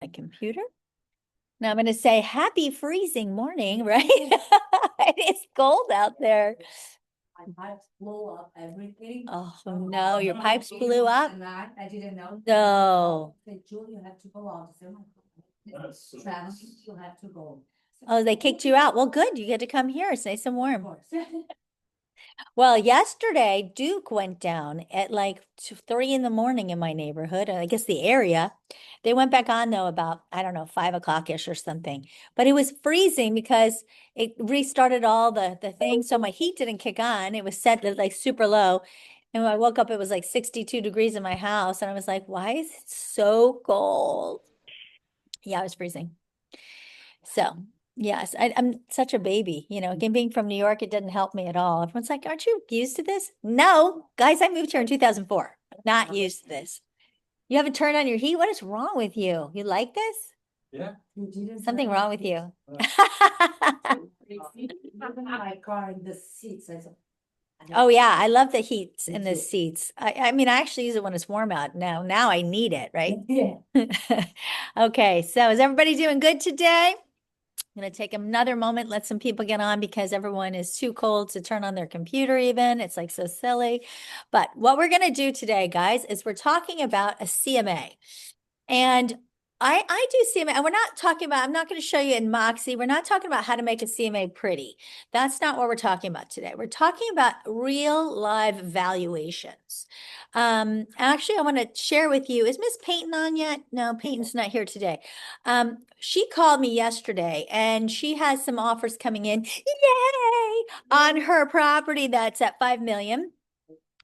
my computer. Now I'm going to say happy freezing morning, right? It's cold out there. My pipes blew up everything. Oh no, your pipes blew up? I didn't know. No. Say, June, you have to go out. So Travis, you have to go. Oh, they kicked you out. Well, good. You get to come here. It's nice and Of warm. course. Well, yesterday Duke went down at like 3 in the morning in my neighborhood, I guess the area. They went back on though about, I don't know, 5 o'clock-ish or something. But it was freezing because it restarted all the things. So my heat didn't kick on. It was set at like super low. And when I woke up, it was like 62 degrees in my house. And I was like, why is it so cold? Yeah, I was freezing. So yes, I'm such a baby, again, being from New York, it didn't help me at all. Everyone's like, aren't you used to this? No, guys, I moved here in 2004. I'm not used to this. You haven't turned on your heat? What is wrong with you? You like this? Yeah. Something wrong with you. My car in the seats. Oh yeah, I love the heat in the too. seats. I mean, I actually use it when it's warm out. Now I need it, right? Yeah. Okay, so is everybody doing good today? I'm going to take another moment, let some people get on because everyone is too cold to turn on their computer even. It's like so silly. But what we're going to do today, guys, is we're talking about a CMA. And I do CMA, and we're not talking about, I'm not going to show you in Moxie. We're not talking about how to make a CMA pretty. That's not what we're talking about today. We're talking about real live valuations. Actually, I want to share with you, is Miss Peyton on yet? No, Peyton's not here today. She called me yesterday and she has some offers coming in, yay, on her property that's at 5 million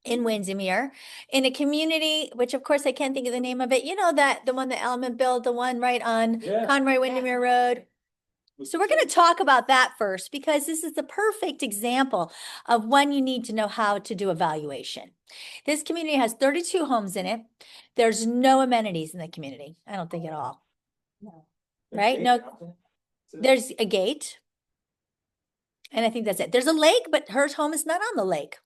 in Windermere, in a community, which of course I can't think of the name of it. You know that the one that Element built, the one right on Conroy Windermere Road. So we're going to talk about that first because this is the perfect example of when you need to know how to do a valuation. This community has 32 homes in it. There's no amenities in the community. I don't think at all. No. Right? No, there's a gate. And I think that's it. There's a lake, but her home is not on the lake.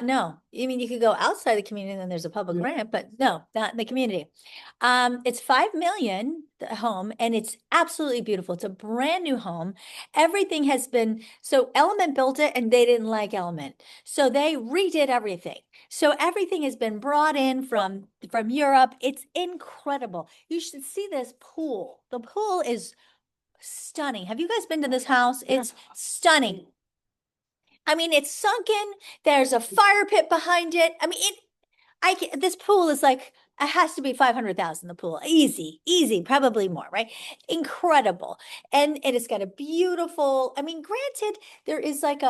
No, I mean, you could go outside the community and then there's a public ramp, but no, not in the community. It's 5 million, the home, and it's absolutely beautiful. It's a brand new home. Everything has been, so Element built it and they didn't like Element. So they redid everything. So everything has been brought in from Europe. It's incredible. You should see this pool. The pool is stunning. Have you guys been to this house? It's stunning. I mean, it's sunken. There's a fire pit behind it. I mean, this pool is like, it has to be 500,000, the pool. Easy, probably more, right? Incredible. And it has got a beautiful, I mean, granted, there is like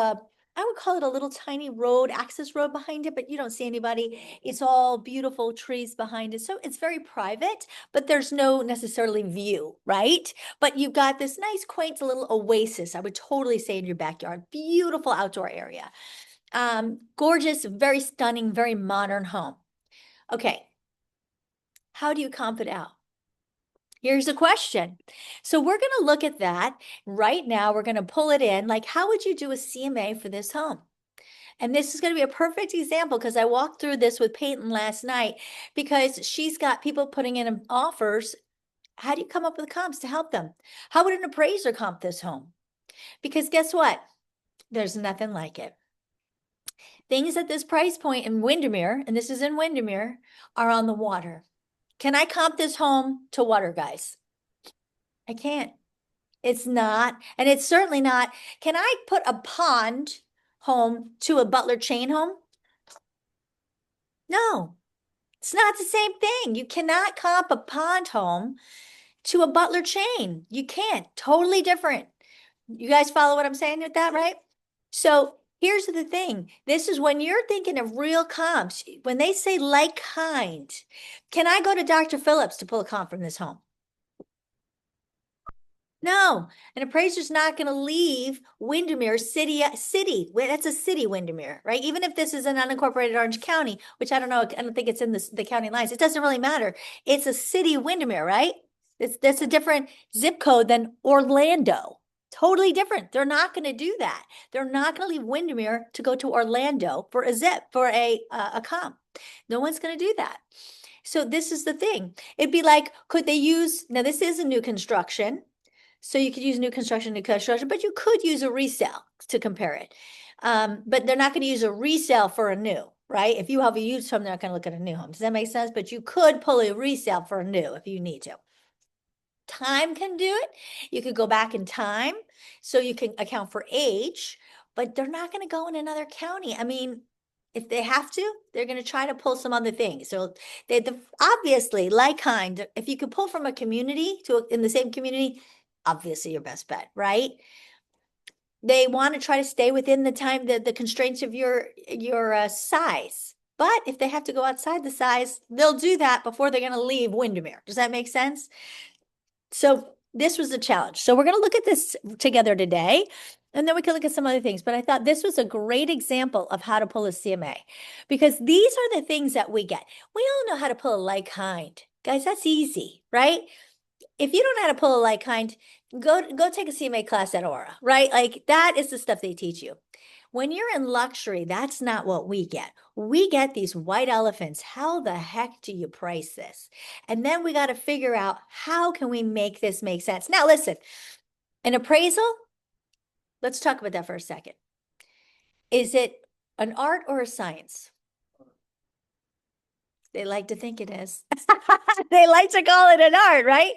I would call it a little tiny road, access road behind it, but you don't see anybody. It's all beautiful trees behind it. So it's very private, but there's no necessarily view, right? But you've got this nice, quaint little oasis, I would totally say, in your backyard. Beautiful outdoor area. Gorgeous, very stunning, very modern home. Okay. How do you comp it out? Here's a question. So we're going to look at that right now. We're going to pull it in. Like, how would you do a CMA for this home? And this is going to be a perfect example because I walked through this with Peyton last night because she's got people putting in offers. How do you come up with comps to help them? How would an appraiser comp this home? Because guess what? There's nothing like it. Things at this price point in Windermere, and this is in Windermere, are on the water. Can I comp this home to water, guys? I can't. It's not, and it's certainly not. Can I put a pond home to a Butler chain home? No, it's not the same thing. You cannot comp a pond home to a Butler chain. You can't. Totally different. You guys follow what I'm saying with that, right? So here's the thing. This is when you're thinking of real comps, when they say like kind, can I go to Dr. Phillips to pull a comp from this home? No, an appraiser's not going to leave Windermere city. That's a city, Windermere, right? Even if this is an unincorporated Orange County, which I don't know, I don't think it's in the county lines. It doesn't really matter. It's a city, Windermere, right? That's a different zip code than Orlando. Totally different. They're not going to do that. They're not going to leave Windermere to go to Orlando for a comp. No one's going to do that. So this is the thing. It'd be like, could they use, now this is a new construction. So you could use new construction, but you could use a resale to compare it. But they're not going to use a resale for a new, right? If you have a used home, they're not going to look at a new home. Does that make sense? But you could pull a resale for a new if you need to. Time can do it. You could go back in time so you can account for age, but they're not going to go in another county. I mean, if they have to, they're going to try to pull some other things. So obviously, like kind, if you could pull from a community in the same community, obviously your best bet, right? They want to try to stay within the time, the constraints of your size. But if they have to go outside the size, they'll do that before they're going to leave Windermere. Does that make sense? So this was a challenge. So we're going to look at this together today, and then we can look at some other things. But I thought this was a great example of how to pull a CMA, because these are the things that we get. We all know how to pull a like kind. Guys, that's easy, right? If you don't know how to pull a like kind, go take a CMA class at Aura, right? Like that is the stuff they teach you. When you're in luxury, that's not what we get. We get these white elephants. How the heck do you price this? And then we got to figure out, how can we make this make sense? Now, listen, an appraisal, let's talk about that for a second. Is it an art or a science? They like to think it is. They like to call it an art, right?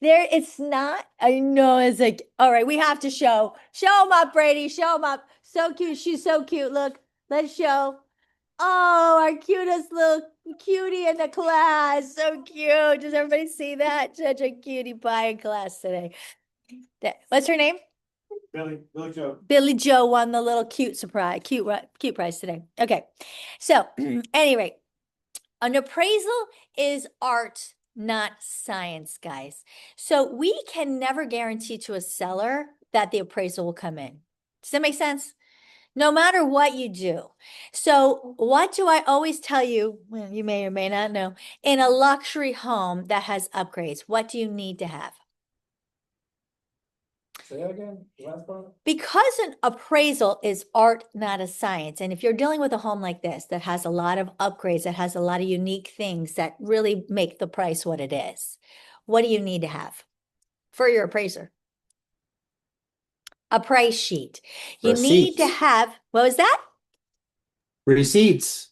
It's not. I know. It's like, all right, we have to show them up, Brady. Show them up. So cute. She's so cute. Look, let's show. Oh, our cutest little cutie in the class. So cute. Does everybody see that? Such a cutie pie in class today. What's her name? Billy Joe. Billy Joe won the little cute prize today. Okay. So, anyway. An appraisal is art, not science, guys. So we can never guarantee to a seller that the appraisal will come in. Does that make sense? No matter what you do. So what do I always tell you? Well, you may or may not know. In a luxury home that has upgrades, what do you need to have? Say that again, the last part? Because an appraisal is art, not a science. And if you're dealing with a home like this that has a lot of upgrades, that has a lot of unique things that really make the price what it is, what do you need to have for your appraiser? A price sheet. You need to Receipts. have, what was that? Receipts.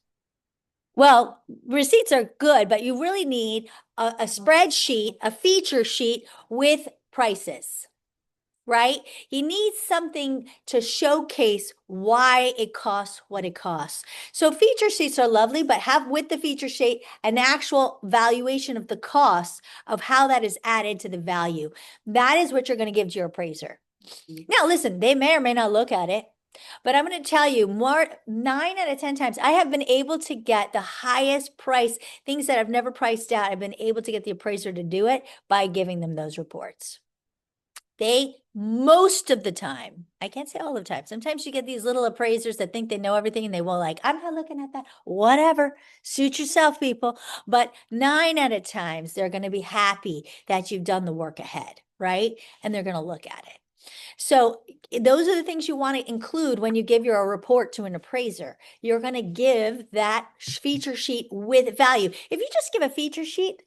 Well, receipts are good, but you really need a spreadsheet, a feature sheet with prices. Right? You need something to showcase why it costs what it costs. So feature sheets are lovely, but have with the feature sheet an actual valuation of the cost of how that is added to the value. That is what you're going to give to your appraiser. Now, listen, they may or may not look at it, but I'm going to tell you 9 out of 10 times, I have been able to get the highest price, things that I've never priced out. I've been able to get the appraiser to do it by giving them those reports. Most of the time, I can't say all the time. Sometimes you get these little appraisers that think they know everything and they will like, I'm not looking at that. Whatever, suit yourself, people. But 9 out of times, they're going to be happy that you've done the work ahead, right? And they're going to look at it. So those are the things you want to include when you give your report to an appraiser. You're going to give that feature sheet with value. If you just give a feature sheet,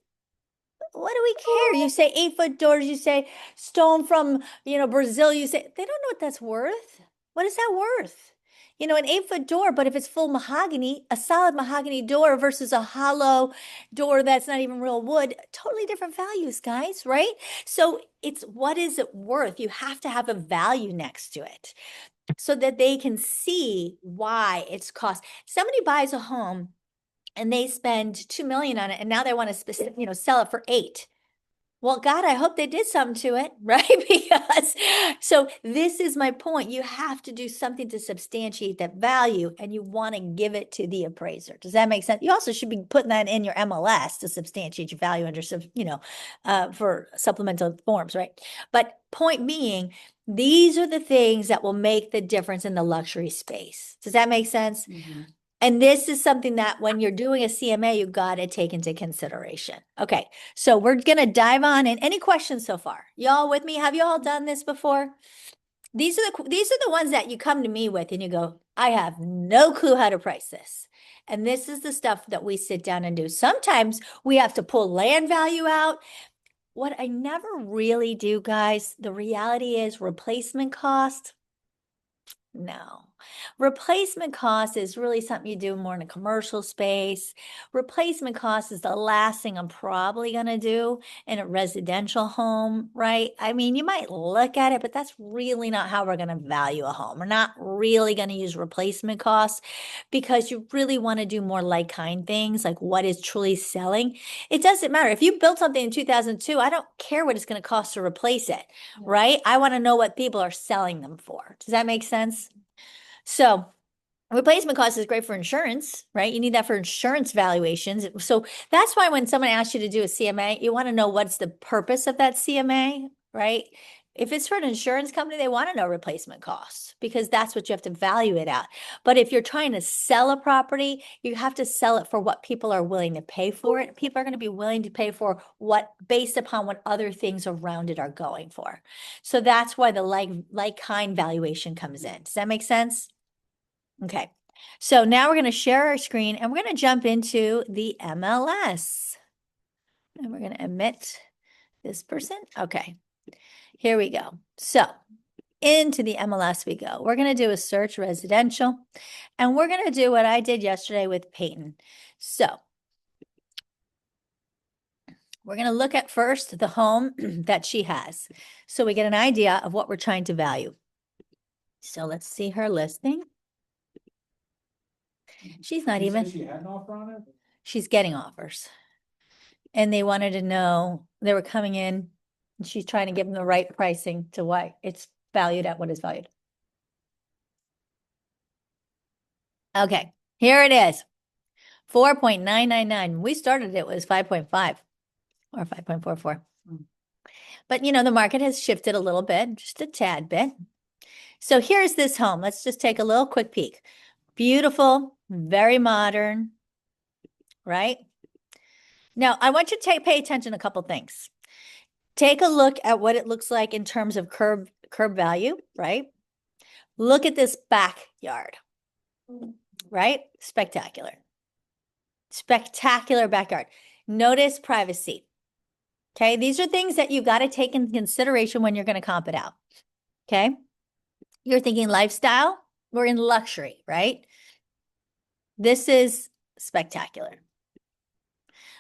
what do we care? You say 8-foot doors, you say stone from, Brazil, you say, they don't know what that's worth. What is that worth? An 8-foot door, but if it's full mahogany, a solid mahogany door versus a hollow door that's not even real wood, totally different values, guys, right? So it's, what is it worth? You have to have a value next to it so that they can see why it's cost. Somebody buys a home and they spend 2 million on it, and now they want to, sell it for 8. Well, God, I hope they did something to it, right? Because, so this is my point. You have to do something to substantiate that value, and you want to give it to the appraiser. Does that make sense? You also should be putting that in your MLS to substantiate your value under some, for supplemental forms, right? But point being, these are the things that will make the difference in the luxury space. Does that make sense? Mm-hmm. And this is something that when you're doing a CMA, you got to take into consideration. Okay, so we're going to dive on in. Any questions so far? Y'all with me? Have you all done this before? These are the ones that you come to me with and you go, I have no clue how to price this. And this is the stuff that we sit down and do. Sometimes we have to pull land value out. What I never really do, guys, the reality is replacement cost. No. Replacement cost is really something you do more in a commercial space. Replacement cost is the last thing I'm probably going to do in a residential home, right? I mean, you might look at it, but that's really not how we're going to value a home. We're not really going to use replacement costs because you really want to do more like kind things, like what is truly selling. It doesn't matter. If you built something in 2002, I don't care what it's going to cost to replace it, right? I want to know what people are selling them for. Does that make sense? So replacement cost is great for insurance, right? You need that for insurance valuations. So that's why when someone asks you to do a CMA, you want to know what's the purpose of that CMA, right? If it's for an insurance company, they want to know replacement costs because that's what you have to value it at. But if you're trying to sell a property, you have to sell it for what people are willing to pay for it. People are going to be willing to pay for what based upon what other things around it are going for. So that's why the like kind valuation comes in. Does that make sense? Okay, so now we're going to share our screen and we're going to jump into the MLS. And we're going to omit this person. Okay, here we go. So into the MLS we go. We're going to do a search residential and we're going to do what I did yesterday with Peyton. So we're going to look at first the home that she has. So we get an idea of what we're trying to value. So let's see her listing. She's not even. She had an offer on it? She's getting offers. And they wanted to know, they were coming in, and she's trying to give them the right pricing to what it's valued at what is valued. Okay, here it is. 4.999. We started it was 5.5 or 5.44. But you know, the market has shifted a little bit, just a tad bit. So here's this home. Let's just take a little quick peek. Beautiful, very modern, right? Now, I want you to pay attention to a couple things. Take a look at what it looks like in terms of curb value, right? Look at this backyard, right? Spectacular. Spectacular backyard. Notice privacy. Okay, these are things that you've got to take into consideration when you're going to comp it out. Okay, you're thinking lifestyle, we're in luxury, right? This is spectacular.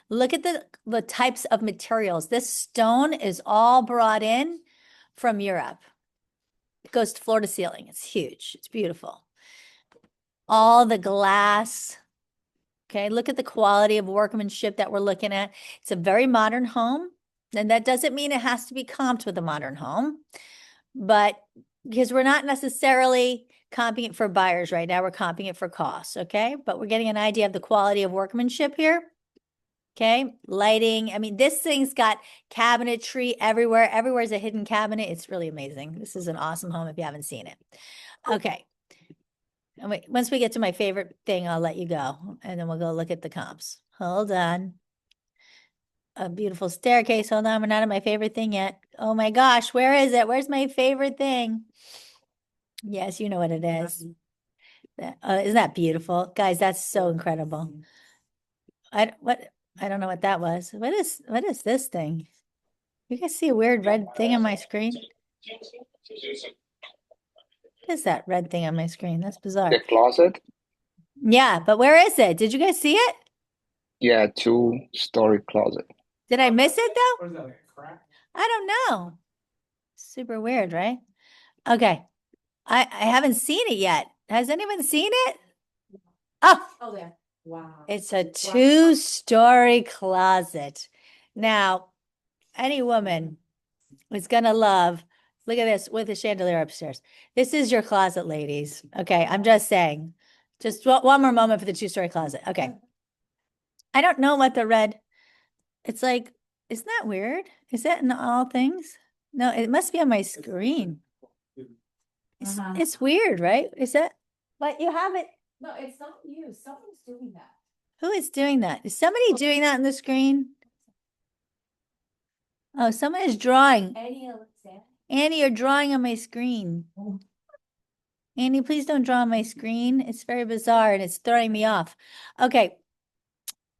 Look at the types of materials. This stone is all brought in from Europe. It goes to floor to ceiling. It's huge. It's beautiful. All the glass. Okay, look at the quality of workmanship that we're looking at. It's a very modern home. And that doesn't mean it has to be comped with a modern home, but because we're not necessarily comping it for buyers right now, we're comping it for costs, okay? But we're getting an idea of the quality of workmanship here. Okay, lighting. I mean, this thing's got cabinetry everywhere. Everywhere's a hidden cabinet. It's really amazing. This is an awesome home if you haven't seen it. Okay. And wait, once we get to my favorite thing, I'll let you go. And then we'll go look at the comps. Hold on. A beautiful staircase. Hold on. We're not at my favorite thing yet. Oh my gosh. Where is it? Where's my favorite thing? Yes, you know what it is. Isn't that beautiful? Guys, that's so incredible. I don't know what that was. What is this thing? You guys see a weird red thing on my screen? What is that red thing on my screen? That's bizarre. The closet? Yeah, but where is it? Did you guys see it? Yeah, 2-story closet. Did I miss it though? What is that, like a crack? I don't know. Super weird, right? Okay. I haven't seen it yet. Has anyone seen it? Oh, Oh, there. Wow. it's a 2-story closet. Now, any woman is gonna love, look at this with the chandelier upstairs. This is your closet, ladies. Okay, I'm just saying. Just one more moment for the 2-story closet. Okay. I don't know what the red, it's like, isn't that weird? Is that in all things? No, it must be on my screen. It's weird, right? Is that, but you have it. No, it's not you. Someone's doing that. Who is doing that? Is somebody doing that on the screen? Oh, someone is drawing. Any Alexander? Annie, you're drawing on my screen. Andy, please don't draw on my screen. It's very bizarre and it's throwing me off. Okay.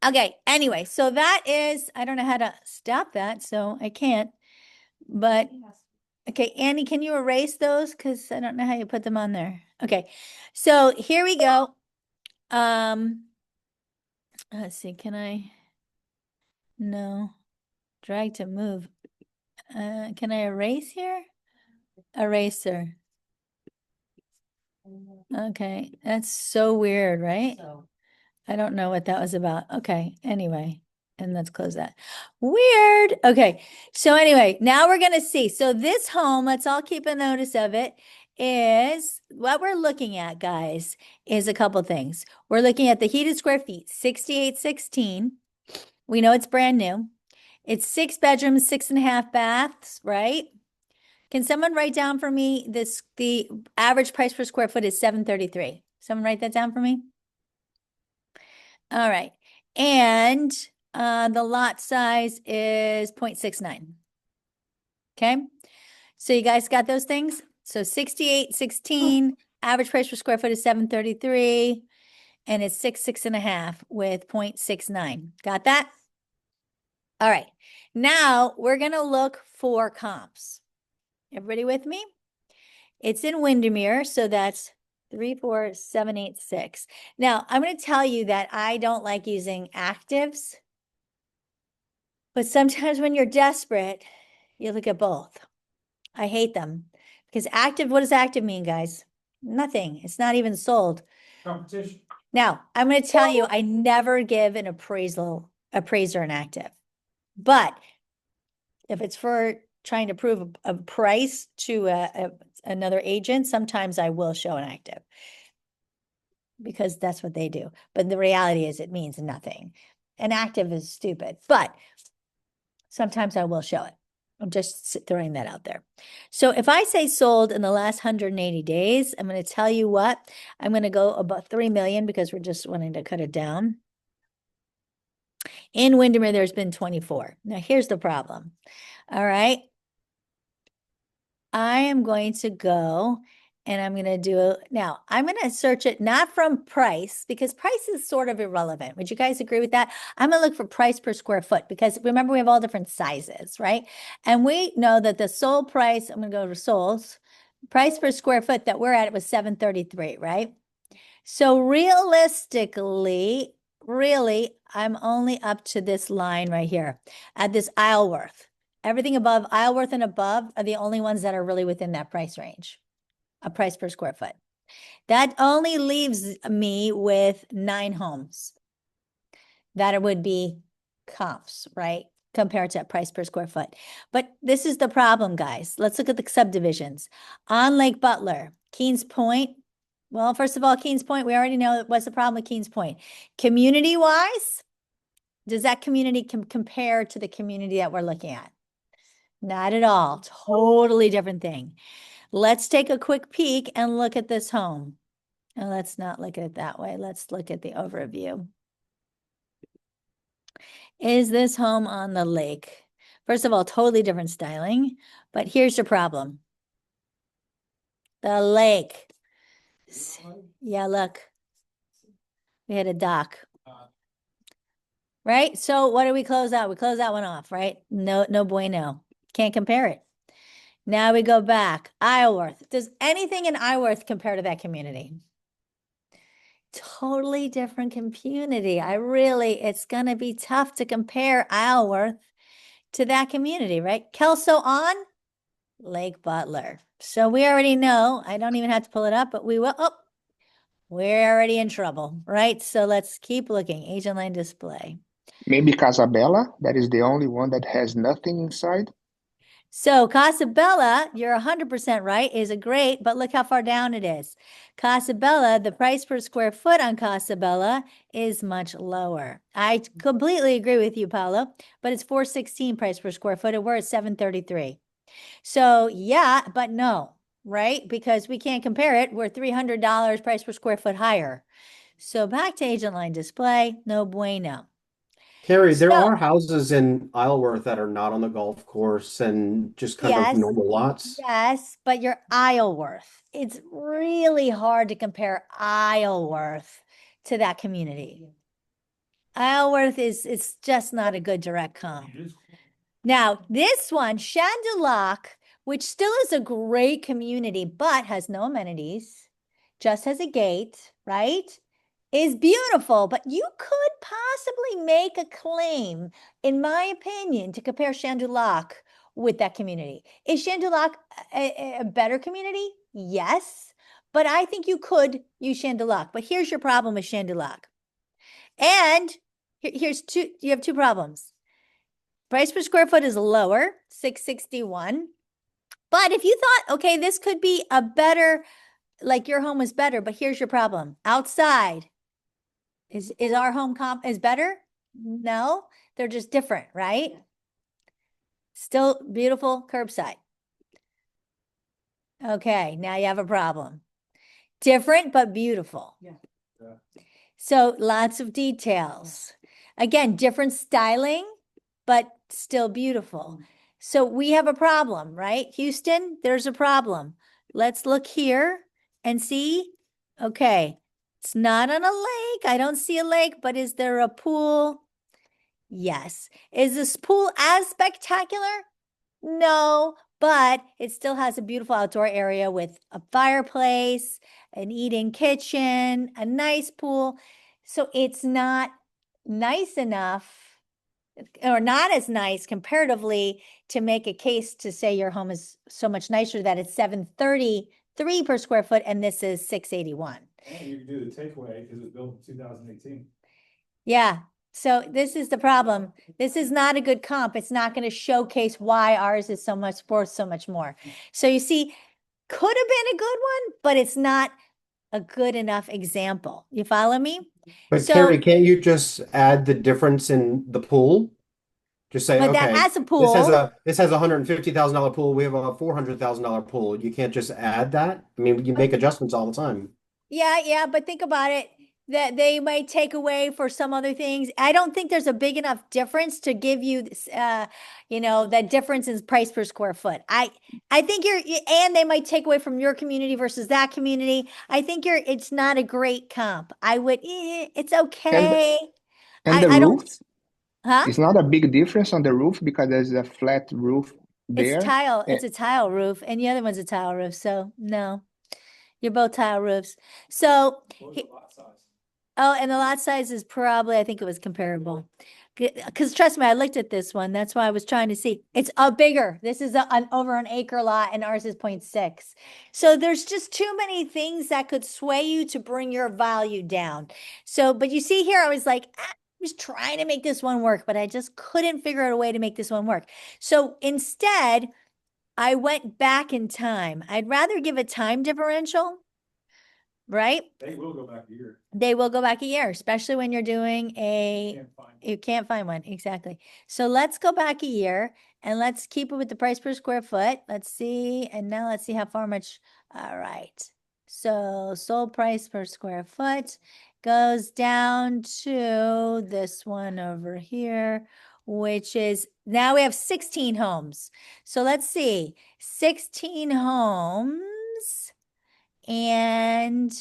Okay. Anyway, so that is, I don't know how to stop that, so I can't. But okay, Andy, can you erase those? Because I don't know how you put them on there. Okay. So here we go. Let's see, can I? No. Drag to move. Can I erase here? Eraser. Okay, that's so weird, right? So, I don't know what that was about. Okay, anyway, and let's close that. Weird. Okay, so anyway, now we're gonna see. So this home, let's all keep a notice of it, is what we're looking at, guys, is a couple things. We're looking at the heated square feet, 6816. We know it's brand new. It's 6 bedrooms, 6.5 baths, right? Can someone write down for me the average price per square foot is 733. Someone write that down for me. All right. And the lot size is 0.69. Okay. So you guys got those things? So 6816, average price per square foot is 733, and it's 6.5 with 0.69. Got that? All right. Now we're gonna look for comps. Everybody with me? It's in Windermere, so that's 34786. Now, I'm going to tell you that I don't like using actives, but sometimes when you're desperate, you look at both. I hate them because active, what does active mean, guys? Nothing. It's not even sold. Competition. Now, I'm going to tell you, I never give an appraiser an active, but if it's for trying to prove a price to another agent, sometimes I will show an active because that's what they do. But the reality is it means nothing. An active is stupid, but sometimes I will show it. I'm just throwing that out there. So if I say sold in the last 180 days, I'm going to tell you what, I'm going to go about 3 million because we're just wanting to cut it down. In Windermere, there's been 24. Now here's the problem. All right. I am going to go and I'm going to do, now I'm going to search it not from price because price is sort of irrelevant. Would you guys agree with that? I'm going to look for price per square foot because remember we have all different sizes, right? And we know that the sold price, I'm going to go to solds, price per square foot that we're at, it was 733, right? So realistically, really, I'm only up to this line right here at this Isleworth. Everything above Isleworth and above are the only ones that are really within that price range, a price per square foot. That only leaves me with 9 homes that it would be comps, right? Compared to price per square foot. But this is the problem, guys. Let's look at the subdivisions. On Lake Butler, Keens Point. Well, first of all, Keens Point, we already know what's the problem with Keens Point. Community-wise, does that community compare to the community that we're looking at? Not at all. Totally different thing. Let's take a quick peek and look at this home. And let's not look at it that way. Let's look at the overview. Is this home on the lake? First of all, totally different styling, but here's your problem. The lake. Yeah, look. We had a dock. Right? So what do we close out? We close that one off, right? No bueno. Can't compare it. Now we go back. Isleworth. Does anything in Isleworth compare to that community? Totally different community. It's going to be tough to compare Isleworth to that community, right? Kelso on Lake Butler. So we already know, I don't even have to pull it up, but we will, oh, we're already in trouble, right? So let's keep looking. Agent line display. Maybe Casabella, that is the only one that has nothing inside. So Casabella, you're 100% right, is a great, but look how far down it is. Casabella, the price per square foot on Casabella is much lower. I completely agree with you, Paolo, but it's 416 price per square foot and we're at 733. So yeah, but no, right? Because we can't compare it. We're $300 price per square foot higher. So back to agent line display, no bueno. Carrie, there So, are houses in Isleworth that are not on the golf course and just kind of yes, normal lots. yes, but your Isleworth, it's really hard to compare Isleworth to that community. Isleworth it's just not a good direct comp. Now, this one, Chandilac, which still is a great community, but has no amenities, just has a gate, right? Is beautiful, but you could possibly make a claim, in my opinion, to compare Chandilac with that community. Is Chandilac a better community? Yes, but I think you could use Chandilac. But here's your problem with Chandilac. And you have two problems. Price per square foot is lower, 661. But if you thought, okay, this could be a better, like your home was better, but here's your problem. Outside, is our home comp is better? No, they're just different, right? Still beautiful curbside. Okay, now you have a problem. Different, but beautiful. Yeah. So lots of details. Again, different styling, but still beautiful. So we have a problem, right? Houston, there's a problem. Let's look here and see. Okay, it's not on a lake. I don't see a lake, but is there a pool? Yes. Is this pool as spectacular? No, but it still has a beautiful outdoor area with a fireplace, an eat-in kitchen, a nice pool. So it's not nice enough or not as nice comparatively to make a case to say your home is so much nicer that it's 733 per square foot and this is 681. And you can do the takeaway because it was built in 2018. Yeah. So this is the problem. This is not a good comp. It's not going to showcase why ours is so much worth so much more. So you see, could have been a good one, but it's not a good enough example. You follow me? But So, Carrie, can't you just add the difference in the pool? Just say, but that okay, has a this has pool. a $150,000 pool. We have a $400,000 pool. You can't just add that. I mean, you make adjustments all the time. Yeah, but think about it. That they might take away for some other things. I don't think there's a big enough difference to give you this, that difference in price per square foot. I think and they might take away from your community versus that community. I think it's not a great comp. It's And okay. and the I don't, roof, huh? it's not a big difference on the roof because there's a flat roof there. It's a tile roof and the other one's a tile roof. So no, you're both tile roofs. So, What was the lot size? oh, and the lot size is probably, I think it was comparable. Because trust me, I looked at this one. That's why I was trying to see. It's bigger. This is an over an acre lot and ours is 0.6. So there's just too many things that could sway you to bring your value down. So, but you see here, I was like, I was trying to make this one work, but I just couldn't figure out a way to make this one work. So instead, I went back in time. I'd rather give a time differential, right? They will go back a year. They will go back a year, especially when you're doing Can't find it. you can't find one. Exactly. So let's go back a year and let's keep it with the price per square foot. Let's see. And now let's see how far much. All right. So sold price per square foot goes down to this one over here, which is now we have 16 homes. So let's see, 16 homes and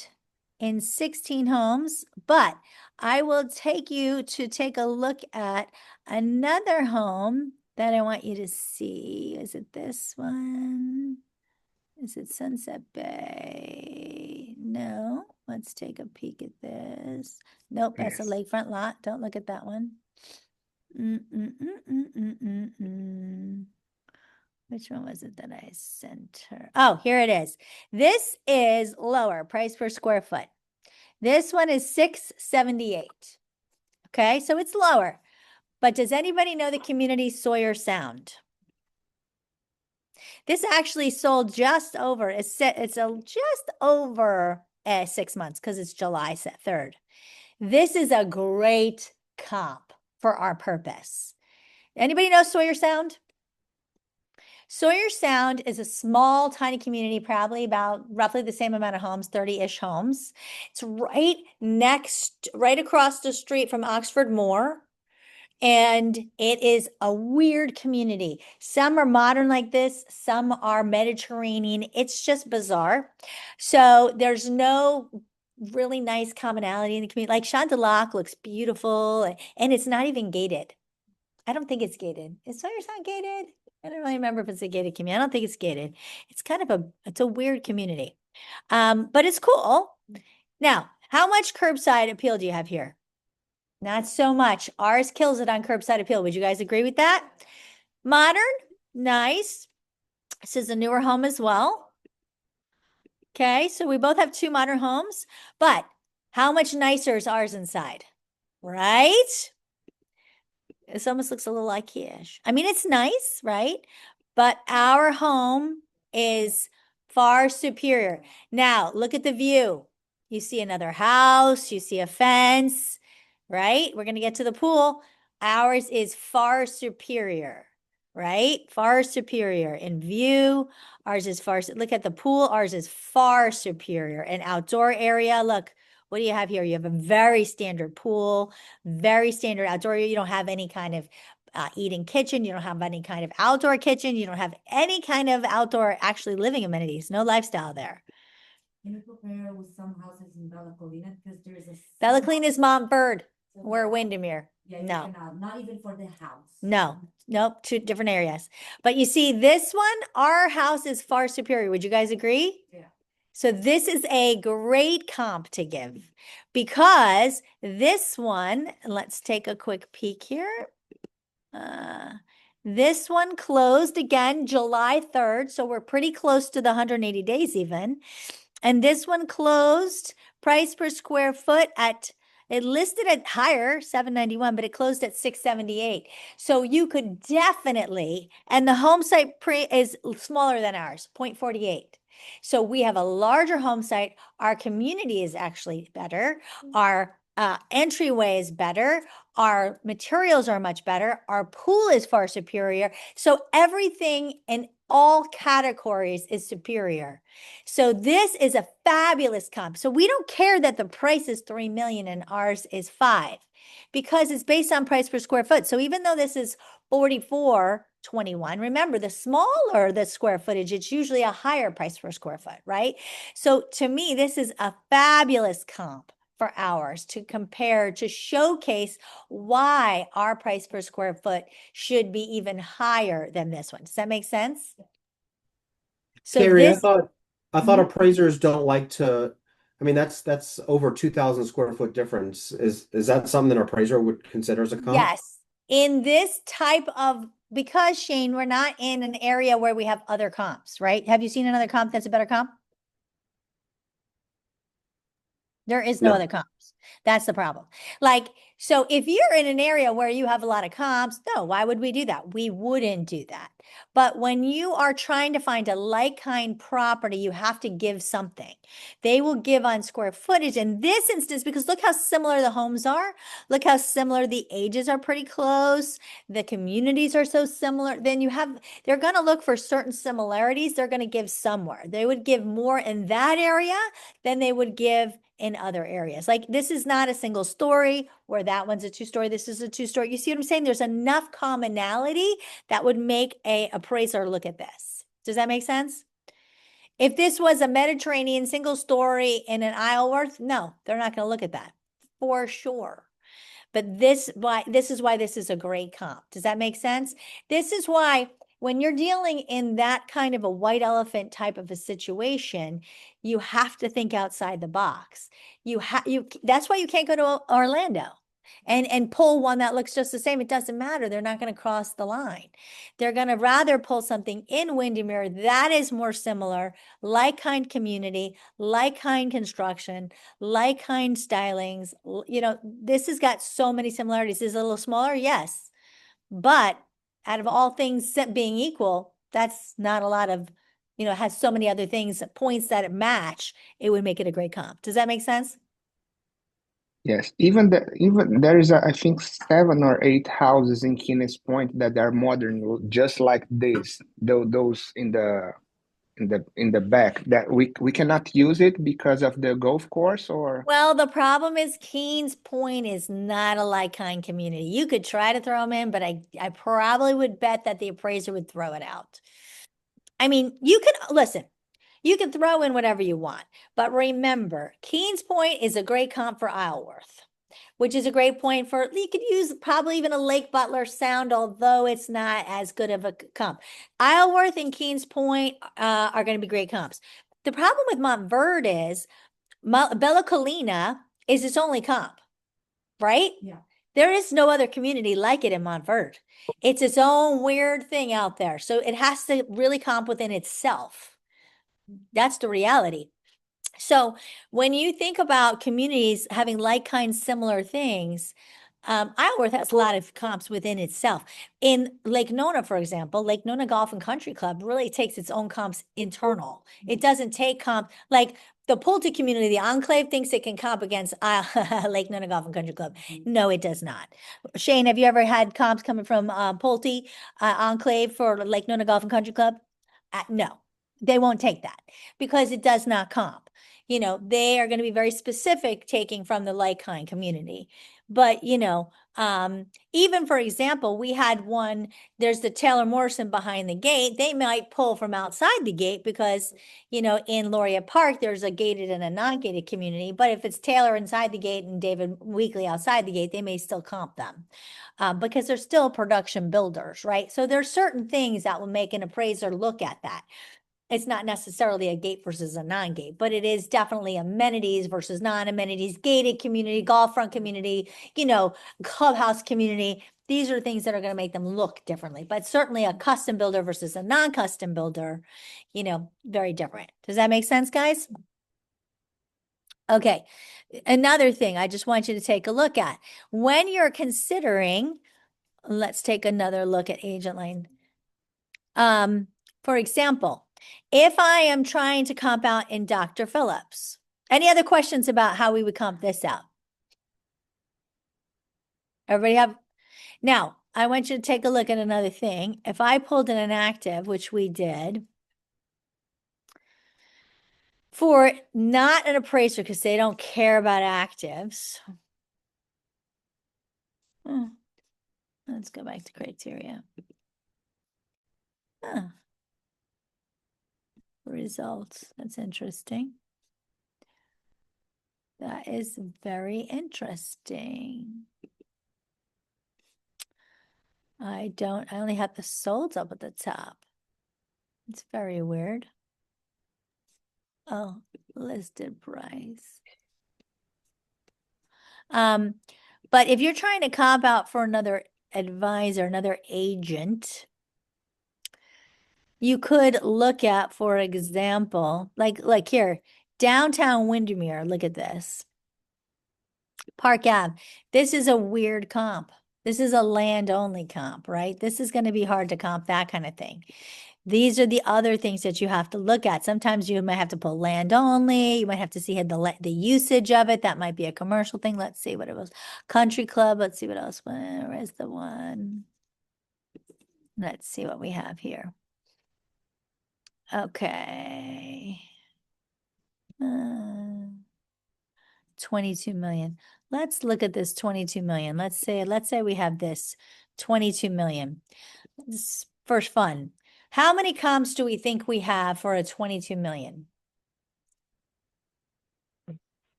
in 16 homes, but I will take you to take a look at another home that I want you to see. Is it this one? Is it Sunset Bay? No. Let's take a peek at this. Nope, that's a Yes. lakefront lot. Don't look at that one. Which one was it that I sent her? Oh, here it is. This is lower price per square foot. This one is 678. Okay, so it's lower. But does anybody know the community Sawyer Sound? This actually sold just over, just over 6 months because it's July 3rd. This is a great comp for our purpose. Anybody know Sawyer Sound? Sawyer Sound is a small, tiny community, probably about roughly the same amount of homes, 30-ish homes. It's right across the street from Oxford Moor. And it is a weird community. Some are modern like this, some are Mediterranean. It's just bizarre. So there's no really nice commonality in the community. Like Chandelak looks beautiful and it's not even gated. I don't think it's gated. Is Sawyer's not gated? I don't really remember if it's a gated community. I don't think it's gated. It's kind of it's a weird community. But it's cool. Now, how much curbside appeal do you have here? Not so much. Ours kills it on curbside appeal. Would you guys agree with that? Modern, nice. This is a newer home as well. Okay, so we both have two modern homes, but how much nicer is ours inside? Right? This almost looks a little IKEA-ish. I mean, it's nice, right? But our home is far superior. Now, look at the view. You see another house, you see a fence, right? We're going to get to the pool. Ours is far superior, right? Far superior in view. Ours is look at the pool. Ours is far superior. An outdoor area. Look, what do you have here? You have a very standard pool, very standard outdoor. You don't have any kind of eating kitchen. You don't have any kind of outdoor kitchen. You don't have any kind of outdoor actually living amenities. No lifestyle there. Can you compare with some houses in Bella Colina? Because there's a. Bella Colina is Montbird. We're Windermere. Yeah, you No. cannot, not even for the house. No, nope, two different areas. But you see, this one, our house is far superior. Would you guys agree? Yeah. So this is a great comp to give because this one, let's take a quick peek here. This one closed again July 3rd, so we're pretty close to the 180 days even. And this one closed price per square foot at, it listed at higher, 791, but it closed at 678. So you could definitely, and the home site is smaller than ours, 0.48. So we have a larger home site. Our community is actually better. Our entryway is better. Our materials are much better. Our pool is far superior. So everything in all categories is superior. So this is a fabulous comp. So we don't care that the price is 3 million and ours is 5 because it's based on price per square foot. So even though this is 44.21, remember the smaller the square footage, it's usually a higher price per square foot, right? So to me, this is a fabulous comp for ours to compare, to showcase why our price per square foot should be even higher than this one. Does that make sense? So Carrie, this, I thought appraisers don't like to. I mean, that's over 2,000 square foot difference. Is that something that an appraiser would consider as a comp? yes, in this type of, because Shane, we're not in an area where we have other comps, right? Have you seen another comp that's a better comp? There is no No. other comps. That's the problem. Like, so if you're in an area where you have a lot of comps, no, why would we do that? We wouldn't do that. But when you are trying to find a like kind property, you have to give something. They will give on square footage in this instance, because look how similar the homes are. Look how similar the ages are, pretty close. The communities are so similar. Then you have, they're going to look for certain similarities. They're going to give somewhere. They would give more in that area than they would give in other areas. Like this is not a single story where that one's a two-story. This is a two-story. You see what I'm saying? There's enough commonality that would make a appraiser look at this. Does that make sense? If this was a Mediterranean single story in an Isleworth, no, they're not going to look at that for sure. But this is why this is a great comp. Does that make sense? This is why when you're dealing in that kind of a white elephant type of a situation, you have to think outside the box. That's why you can't go to Orlando and pull one that looks just the same. It doesn't matter. They're not going to cross the line. They're going to rather pull something in Windermere that is more similar, like kind community, like kind construction, like kind stylings. You know, this has got so many similarities. Is it a little smaller? Yes. But out of all things being equal, that's not a lot of, has so many other things, points that it match, it would make it a great comp. Does that make sense? Yes, even there is I think 7 or 8 houses in Keynes Point that are modern, just like this. Those in the in the back that we cannot use it because of the golf course or Well, the problem is Keens Point is not a like-kind community. You could try to throw them in, but I probably would bet that the appraiser would throw it out. I mean, you can listen, you can throw in whatever you want, but remember, Keens Point is a great comp for Isleworth, which is a great point for, you could use probably even a Lake Butler Sound, although it's not as good of a comp. Isleworth and Keens Point are going to be great comps. The problem with Montverde is Bella Colina is its only comp, right? Yeah. There is no other community like it in Montverde. It's its own weird thing out there. So it has to really comp within itself. That's the reality. So when you think about communities having like kind similar things, Isleworth has a lot of comps within itself. In Lake Nona, for example, Lake Nona Golf and Country Club really takes its own comps internal. It doesn't take comp like the Pulte community, the Enclave thinks it can comp against Lake Nona Golf and Country Club. No, it does not. Shane, have you ever had comps coming from Pulte Enclave for Lake Nona Golf and Country Club? No, they won't take that because it does not comp. You know, they are going to be very specific taking from the like-kind community. But, you know, even for example, we had one, there's the Taylor Morrison behind the gate. They might pull from outside the gate because, you know, in Laureate Park, there's a gated and a non-gated community. But if it's Taylor inside the gate and David Weekly outside the gate, they may still comp them because they're still production builders, right? So there's certain things that will make an appraiser look at that. It's not necessarily a gate versus a non-gate, but it is definitely amenities versus non-amenities, gated community, golf front community, you know, clubhouse community. These are things that are going to make them look differently, but certainly a custom builder versus a non-custom builder, you know, very different. Does that make sense, guys? Okay. Another thing I just want you to take a look at when you're considering, let's take another look at agent line. For example, if I am trying to comp out in Dr. Phillips, any other questions about how we would comp this out? Everybody have? Now, I want you to take a look at another thing. If I pulled in an active, which we did, for not an appraiser because they don't care about actives. Let's go back to criteria. Results. That's interesting. That is very interesting. I only have the solds up at the top. It's very weird. Oh, listed price. But if you're trying to comp out for another advisor, another agent, you could look at, for example, like here, downtown Windermere, look at this. Park Ave. This is a weird comp. This is a land only comp, right? This is going to be hard to comp that kind of thing. These are the other things that you have to look at. Sometimes you might have to pull land only. You might have to see the usage of it. That might be a commercial thing. Let's see what it was. Country Club. Let's see what else. Where is the one? Let's see what we have here. Okay. 22 million. Let's look at this 22 million. Let's say we have this 22 million. This first fun. How many comps do we think we have for a 22 million?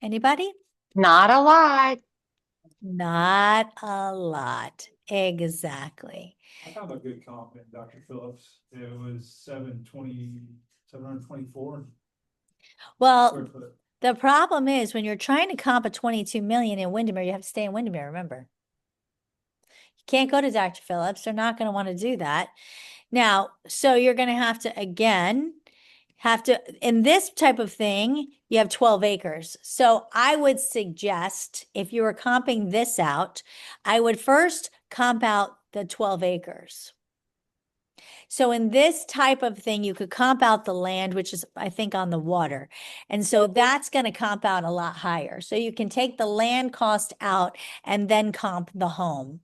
Anybody? Not a lot. Not a lot. Exactly. I found a good comp in Dr. Phillips. It was 724 Well, square foot. the problem is when you're trying to comp a 22 million in Windermere, you have to stay in Windermere, remember. You can't go to Dr. Phillips. They're not going to want to do that. Now, so you're going to have to, again, in this type of thing, you have 12 acres. So I would suggest if you were comping this out, I would first comp out the 12 acres. So in this type of thing, you could comp out the land, which is, I think, on the water. And so that's going to comp out a lot higher. So you can take the land cost out and then comp the home.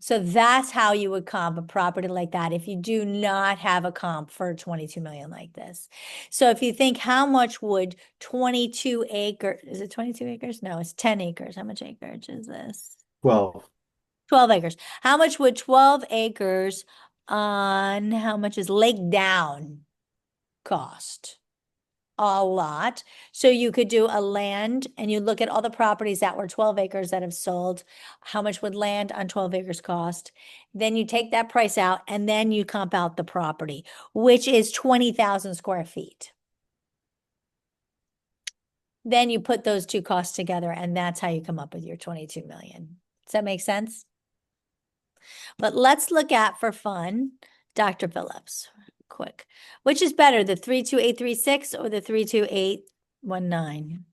So that's how you would comp a property like that if you do not have a comp for 22 million like this. So if you think how much would 22 acre, is it 22 acres? No, it's 10 acres. How much acreage is this? Well, 12 acres. How much would 12 acres on how much is Lake Down cost? A lot. So you could do a land and you look at all the properties that were 12 acres that have sold. How much would land on 12 acres cost? Then you take that price out and then you comp out the property, which is 20,000 square feet. Then you put those two costs together and that's how you come up with your 22 million. Does that make sense? But let's look at, for fun, Dr. Phillips, quick. Which is better, the 32836 or the 32819?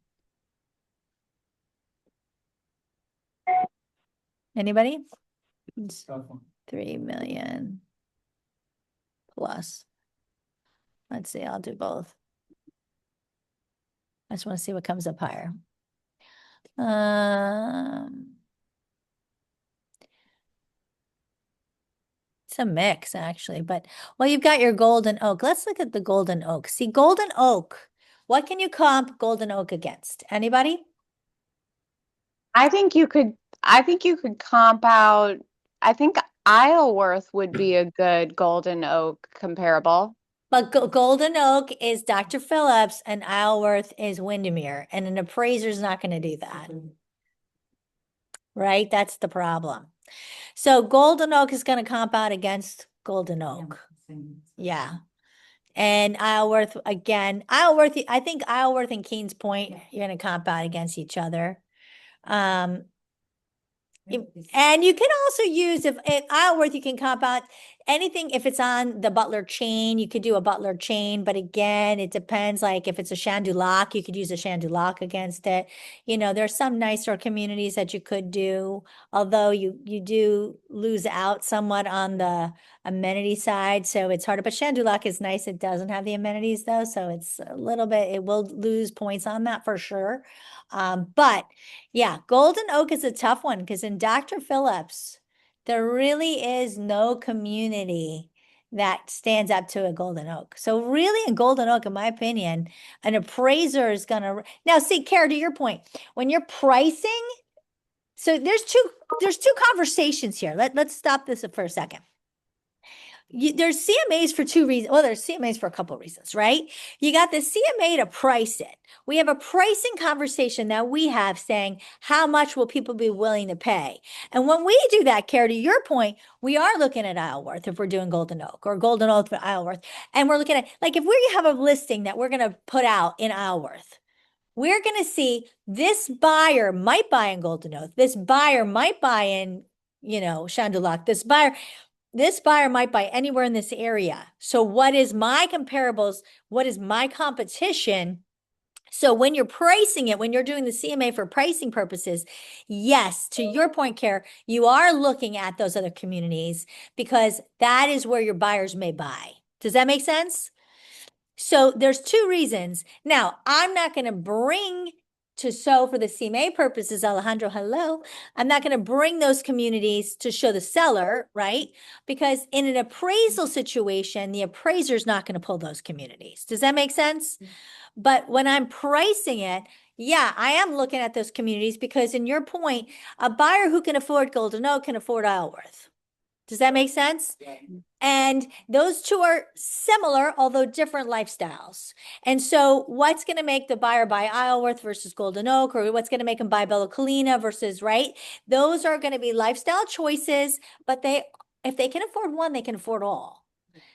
Anybody? It's Tough one. 3 million plus. Let's see, I'll do both. I just want to see what comes up higher. It's a mix, actually, but well, you've got your golden oak. Let's look at the golden oak. See, golden oak, what can you comp golden oak against? Anybody? I think you could comp out, I think Isleworth would be a good golden oak comparable. But golden oak is Dr. Phillips and Isleworth is Windermere, and an appraiser's not going to do that. Right? That's the problem. So golden oak is going to comp out against golden oak. Yeah. And Isleworth, again, I think Isleworth and Kings Point, you're going to comp out against each other. And you can also use, if Isleworth, you can comp out anything, if it's on the Butler chain, you could do a Butler chain, but again, it depends, like if it's a Shan du Lac, you could use a Shan du Lac against it. You know, there's some nicer communities that you could do, although you do lose out somewhat on the amenity side, so it's harder, but Shan du Lac is nice. It doesn't have the amenities though, so it's a little bit, it will lose points on that for sure. But yeah, golden oak is a tough one because in Dr. Phillips, there really is no community that stands up to a golden oak. So really in golden oak, in my opinion, an appraiser is going to, now see, Kara, to your point, when you're pricing, so there's two conversations here. Let's stop this for a second. There's CMAs for two reasons. Well, there's CMAs for a couple of reasons, right? You got the CMA to price it. We have a pricing conversation that we have saying, how much will people be willing to pay? And when we do that, Kara, to your point, we are looking at Isleworth if we're doing Golden Oak or Golden Oak for Isleworth. And we're looking at, like, if we have a listing that we're going to put out in Isleworth, we're going to see this buyer might buy in Golden Oak. This buyer might buy in, Shan du Lac. This buyer might buy anywhere in this area. So what is my comparables? What is my competition? So when you're pricing it, when you're doing the CMA for pricing purposes, yes, to your point, Kara, you are looking at those other communities because that is where your buyers may buy. Does that make sense? So there's two reasons. Now, I'm not going to bring for the CMA purposes, Alejandro, hello. I'm not going to bring those communities to show the seller, right? Because in an appraisal situation, the appraiser is not going to pull those communities. Does that make sense? But when I'm pricing it, yeah, I am looking at those communities because in your point, a buyer who can afford Golden Oak can afford Isleworth. Does that make sense? Yeah. And those two are similar, although different lifestyles. And so what's going to make the buyer buy Isleworth versus Golden Oak, or what's going to make them buy Bella Colina versus, right? Those are going to be lifestyle choices, but if they can afford one, they can afford all.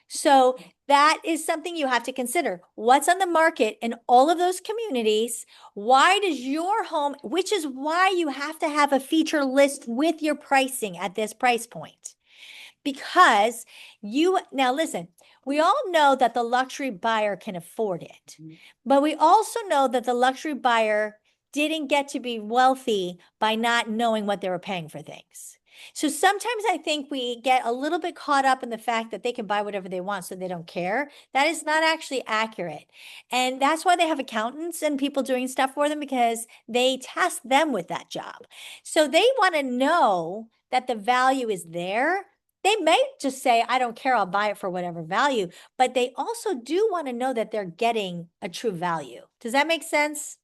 So that is something you have to consider. What's on the market in all of those communities? Why does your home, which is why you have to have a feature list with your pricing at this price point. Because now listen, we all know that the luxury buyer can afford it, but we also know that the luxury buyer didn't get to be wealthy by not knowing what they were paying for things. So sometimes I think we get a little bit caught up in the fact that they can buy whatever they want, so they don't care. That is not actually accurate. And that's why they have accountants and people doing stuff for them, because they task them with that job. So they want to know that the value is there, they may just say, I don't care, I'll buy it for whatever value, but they also do want to know that they're getting a true value. Does that make sense?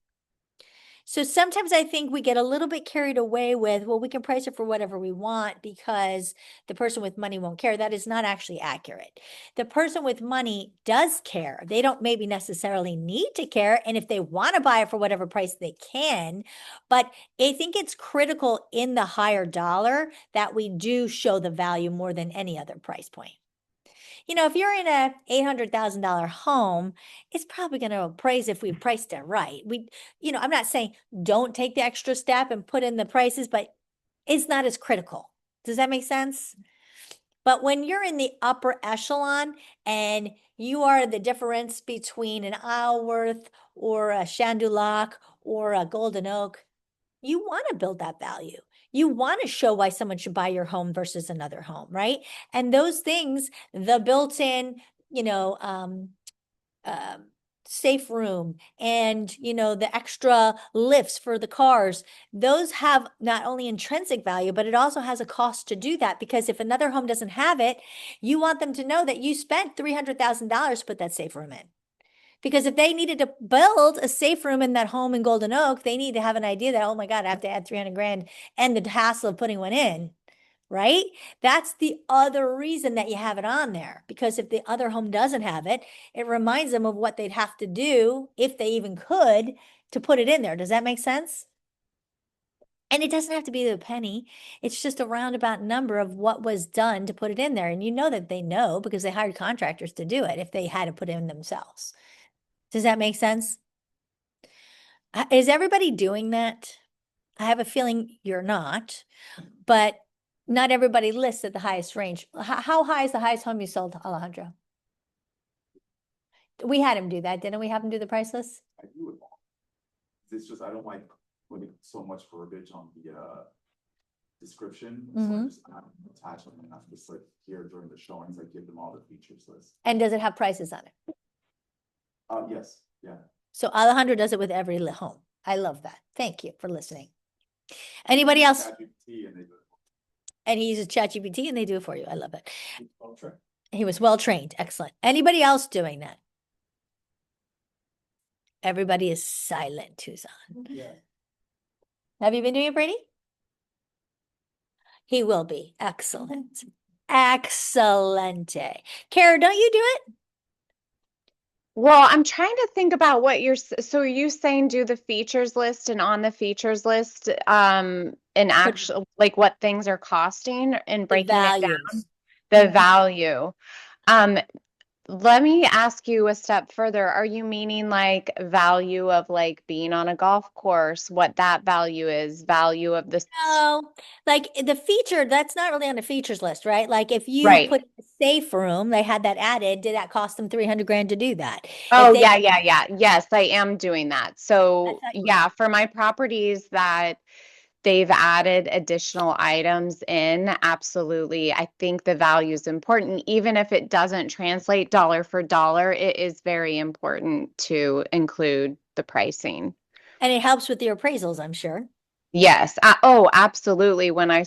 So sometimes I think we get a little bit carried away with, well, we can price it for whatever we want because the person with money won't care. That is not actually accurate. The person with money does care. They don't maybe necessarily need to care. And if they want to buy it for whatever price they can, but I think it's critical in the higher dollar that we do show the value more than any other price point. You know, if you're in a $800,000 home, it's probably going to appraise if we priced it right. I'm not saying don't take the extra step and put in the prices, but it's not as critical. Does that make sense? But when you're in the upper echelon and you are the difference between an Isleworth or a Chandu-Lac or a Golden Oak, you want to build that value. You want to show why someone should buy your home versus another home, right? And those things, the built-in, safe room and, the extra lifts for the cars, those have not only intrinsic value, but it also has a cost to do that. Because if another home doesn't have it, you want them to know that you spent $300,000 to put that safe room in. Because if they needed to build a safe room in that home in Golden Oak, they need to have an idea that, oh my God, I have to add 300 grand and the hassle of putting one in, right? That's the other reason that you have it on there. Because if the other home doesn't have it, it reminds them of what they'd have to do, if they even could, to put it in there. Does that make sense? And it doesn't have to be the penny. It's just a roundabout number of what was done to put it in there. And you know that they know because they hired contractors to do it if they had to put it in themselves. Does that make sense? Is everybody doing that? I have a feeling you're not, but not everybody lists at the highest range. How high is the highest home you sold, Alejandro? We had him do that, didn't we? Have him do the price list? I do it all. It's just, I don't like putting so much verbiage on the description. So I just attach them and I'm just like here during the showings, I give them all the features list. And does it have prices on it? Yes, yeah. So Alejandro does it with every home. I love that. Thank you for listening. Anybody else? ChatGPT and they do it. And he uses ChatGPT and they do it for you. I love it. Ultra. He was well trained. Excellent. Anybody else doing that? Everybody is silent, Tuzan. Yeah. Have you been doing it, Brady? He will be. Excellent. Excellente. Kara, don't you do it? Well, I'm trying to think about what so are you saying do the features list and on the features list, and actual like what things are costing and breaking it down, the value. Let me ask you a step further. Are you meaning like value of like being on a golf course, what that value is, value of the No, like the feature, that's not really on the features list, right? Like if you Right. put a safe room, they had that added, did that cost them 300 grand to do that? Oh, If they- yeah. Yes, I am doing that. So, That's not- yeah, for my properties that they've added additional items in, absolutely. I think the value is important. Even if it doesn't translate dollar for dollar, it is very important to include the pricing. And it helps with your appraisals, I'm sure. Yes. Oh, absolutely. When I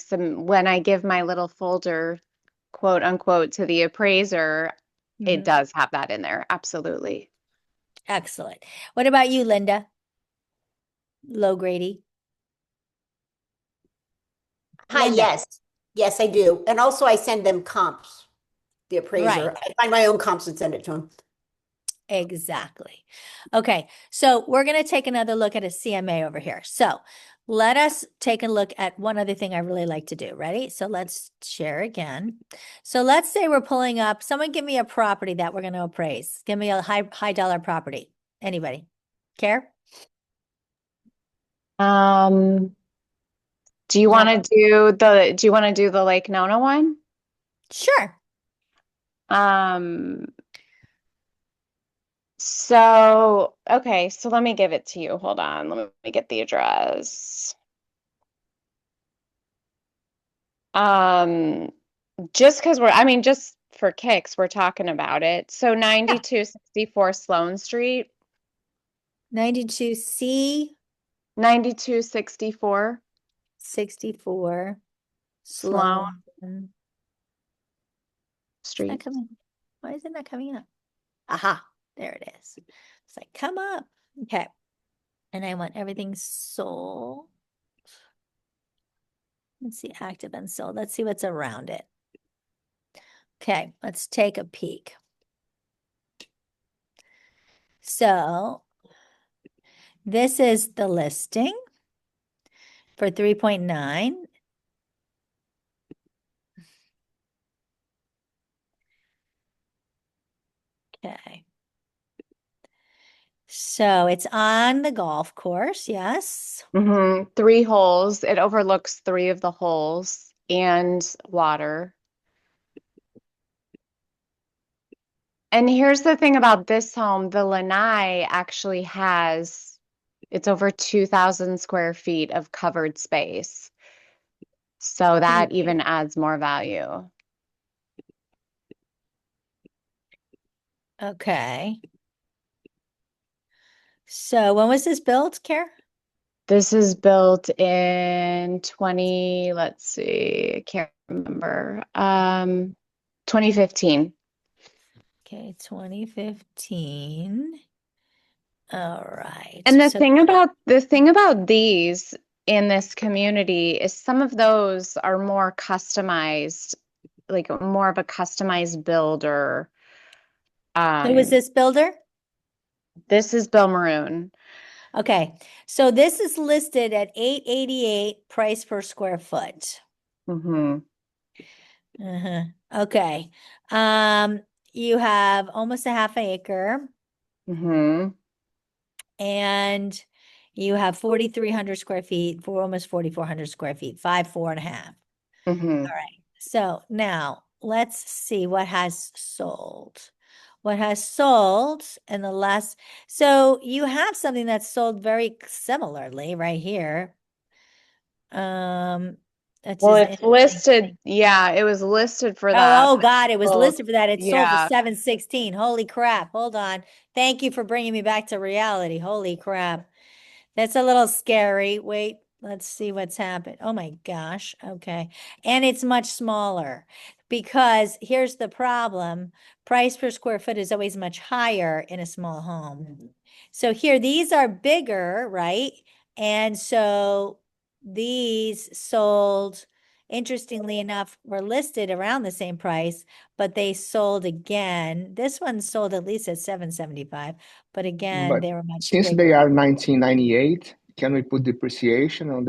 give my little folder, quote unquote, to the appraiser, it does have that in there. Absolutely. Excellent. What about you, Linda? Low Grady. Hi, Linda. yes. Yes, I do. And also I send them comps, the appraiser. Right. I find my own comps and send it to them. Exactly. Okay, so we're going to take another look at a CMA over here. So let us take a look at one other thing I really like to do. Ready? So let's share again. So let's say we're pulling up, someone give me a property that we're going to appraise. Give me a high dollar property. Anybody care? Do you want to do the Lake Nona one? Sure. Okay, so let me give it to you. Hold on. Let me get the address. Just because just for kicks, we're talking about it. So 9264 Sloane Street. 92C 9264. 64 Sloan Sloan. It's not Street. coming. Why is it not coming up? Aha, there it is. It's like, come up. Okay. And I want everything sold. Let's see, active and sold. Let's see what's around it. Okay, let's take a peek. So this is the listing for 3.9. Okay. So it's on the golf course, yes. 3 holes. It overlooks 3 of the holes and water. And here's the thing about this home, the lanai actually has, it's over 2,000 square feet of covered space. So that even adds more value. Okay. So when was this built, Care? This is built in 20, let's see, I can't remember. 2015. Okay, 2015. All right. And the So thing about these in this community is some of those are more customized, like more of a customized builder. who was this builder? This is Bill Maroon. Okay. So this is listed at 888 price per square foot. Mm-hmm. Uh-huh. Okay. You have almost a half acre Mm-hmm. and you have 4,300 square feet for almost 4,400 square feet, 4.5. Mm-hmm. All right. So now let's see what has sold. What has sold in the last, so you have something that's sold very similarly right here. That's Well, just it's interesting. listed. Yeah, it was listed for that. Oh God, it was sold- listed for that. It sold for yeah. 716. Holy crap. Hold on. Thank you for bringing me back to reality. Holy crap. That's a little scary. Wait, let's see what's happened. Oh my gosh. Okay. And it's much smaller because here's the problem. Price per square foot is always much higher in a small home. So here, these are bigger, right? And so these sold, interestingly enough, were listed around the same price, but they sold again. This one sold at least at 775, but again, But they were much since they bigger. are 1998, can we put depreciation on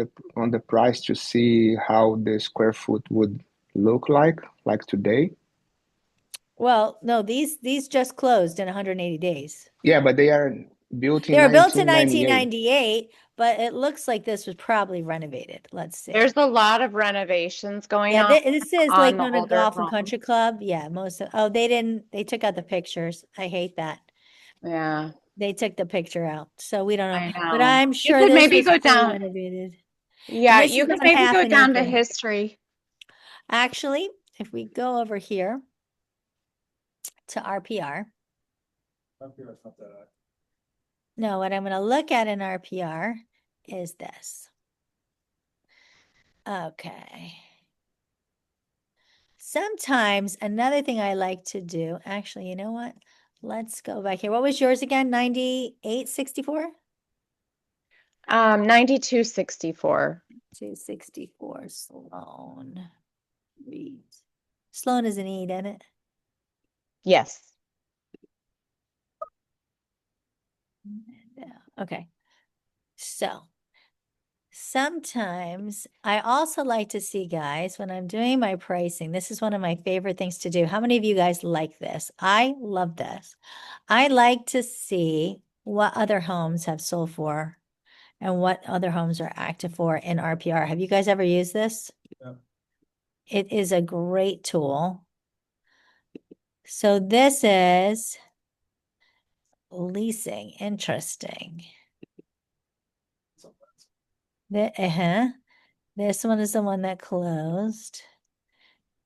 the price to see how the square foot would look like today? Well, no, these just closed in 180 days. Yeah, but they are built in They were built in 1998. 1998, but it looks like this was probably renovated. Let's see. There's a lot of renovations going Yeah, on this is on Lake the Nona older Golf and homes. Country Club. Yeah, most of, oh, they took out the pictures. I hate that. Yeah, They took the picture out. So we don't know. I But know. I'm You sure could this maybe was go fully down. renovated. And Yeah, this you is could about maybe half go an down to acre. history. Actually, if we go over here to RPR, Up here, it's not that high. no, what I'm going to look at in RPR is this. Okay. Sometimes another thing I like to do, actually, you know what? Let's go back here. What was yours again? 9864? 9264. 264 Sloan. Reed. Sloan is an E, isn't it? Yes. Yeah. Okay. So sometimes I also like to see, guys, when I'm doing my pricing, this is one of my favorite things to do. How many of you guys like this? I love this. I like to see what other homes have sold for and what other homes are active for in RPR. Have you guys ever used this? Yeah. It is a great tool. So this is leasing. Interesting. This one is the one that closed.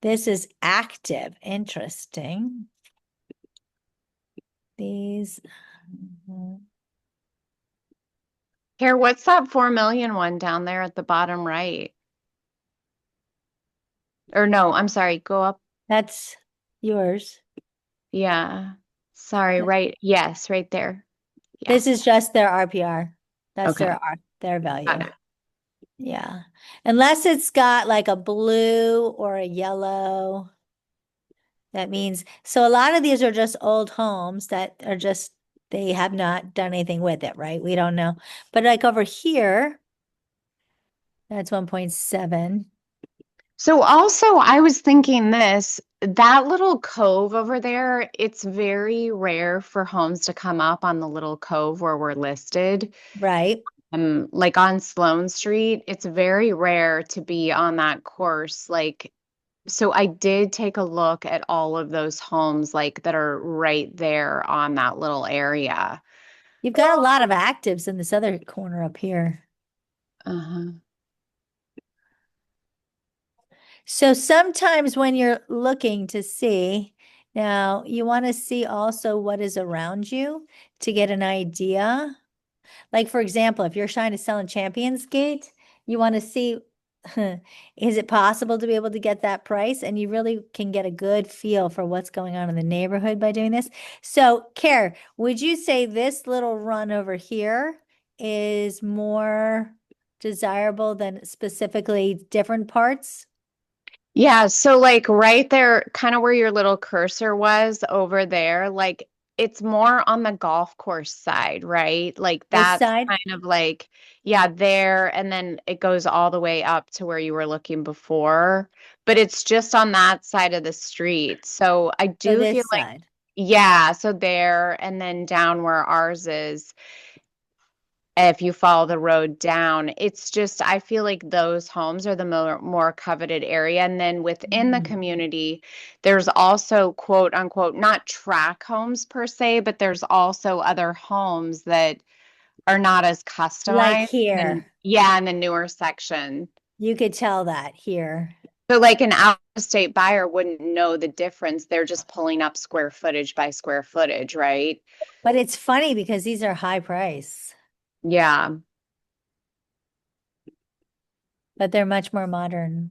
This is active. Interesting. These. Here, what's that 4 million one down there at the bottom right? Or no, I'm sorry, go up. That's yours. Yeah. Sorry, right. Yes, right there. Yeah. This is just their RPR. That's Okay. their Got value. it. Yeah. Unless it's got like a blue or a yellow. That means, so a lot of these are just old homes that are just, they have not done anything with it, right? We don't know. But like over here, that's 1.7. So also I was thinking this, that little cove over there, it's very rare for homes to come up on the little cove where we're listed. Right. Like on Sloane Street, it's very rare to be on that course. Like, so I did take a look at all of those homes like that are right there on that little area. You've got a lot of actives in this other corner up here. Uh-huh. So sometimes when you're looking to see, now you want to see also what is around you to get an idea. Like, for example, if you're trying to sell in Champions Gate, you want to see, is it possible to be able to get that price? And you really can get a good feel for what's going on in the neighborhood by doing this. So, Care, would you say this little run over here is more desirable than specifically different parts? Yeah, so like right there, kind of where your little cursor was over there, like it's more on the golf course side, right? Like This that's side? kind of like, yeah, there, and then it goes all the way up to where you were looking before, but it's just on that side of the street. So I So do feel this like, side. yeah, so there, and then down where ours is if you follow the road down, it's just, I feel like those homes are the more coveted area. And then within the Mhm. community, there's also quote unquote, not track homes per se, but there's also other homes that are not as Like customized. And here. yeah, in the newer section. You could tell that here. So like an out-of-state buyer wouldn't know the difference. They're just pulling up square footage by square footage, right? But it's funny because these are high price, Yeah. but they're much more modern.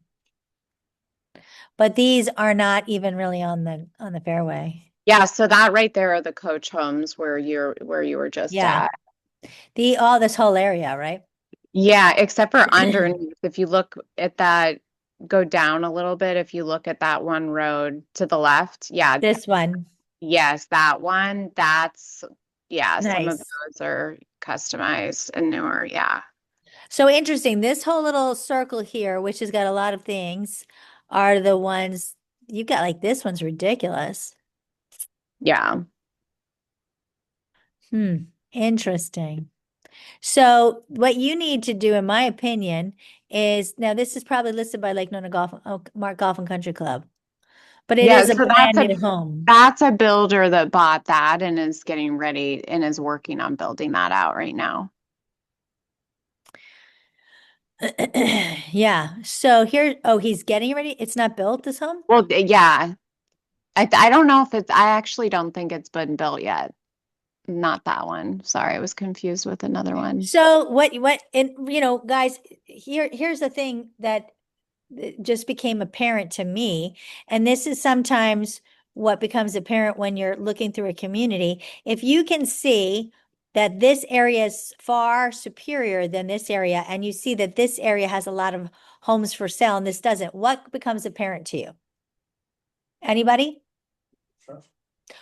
But these are not even really on the fairway. Yeah, so that right there are the coach homes where you were just Yeah. at. This whole area, right? Yeah, except for underneath. If you look at that, go down a little bit. If you look at that one road to the left, yeah, This one. yes, that one. That's yeah, some of Nice. those are customized and newer. Yeah. So interesting. This whole little circle here, which has got a lot of things, are the ones you got. Like this one's ridiculous. Yeah. Interesting. So what you need to do, in my opinion, is now this is probably listed by Lake Nona Mark Golf and Country Club, but it Yeah, is a so brand new home. that's a builder that bought that and is getting ready and is working on building that out right now. Yeah. So here, oh, he's getting ready. It's not built, this home? Well, yeah. I don't know if it's I actually don't think it's been built yet. Not that one. Sorry, I was confused with another one. So and guys, here's the thing that just became apparent to me, and this is sometimes what becomes apparent when you're looking through a community. If you can see that this area is far superior than this area, and you see that this area has a lot of homes for sale and this doesn't, what becomes apparent to you? Anybody? Sure.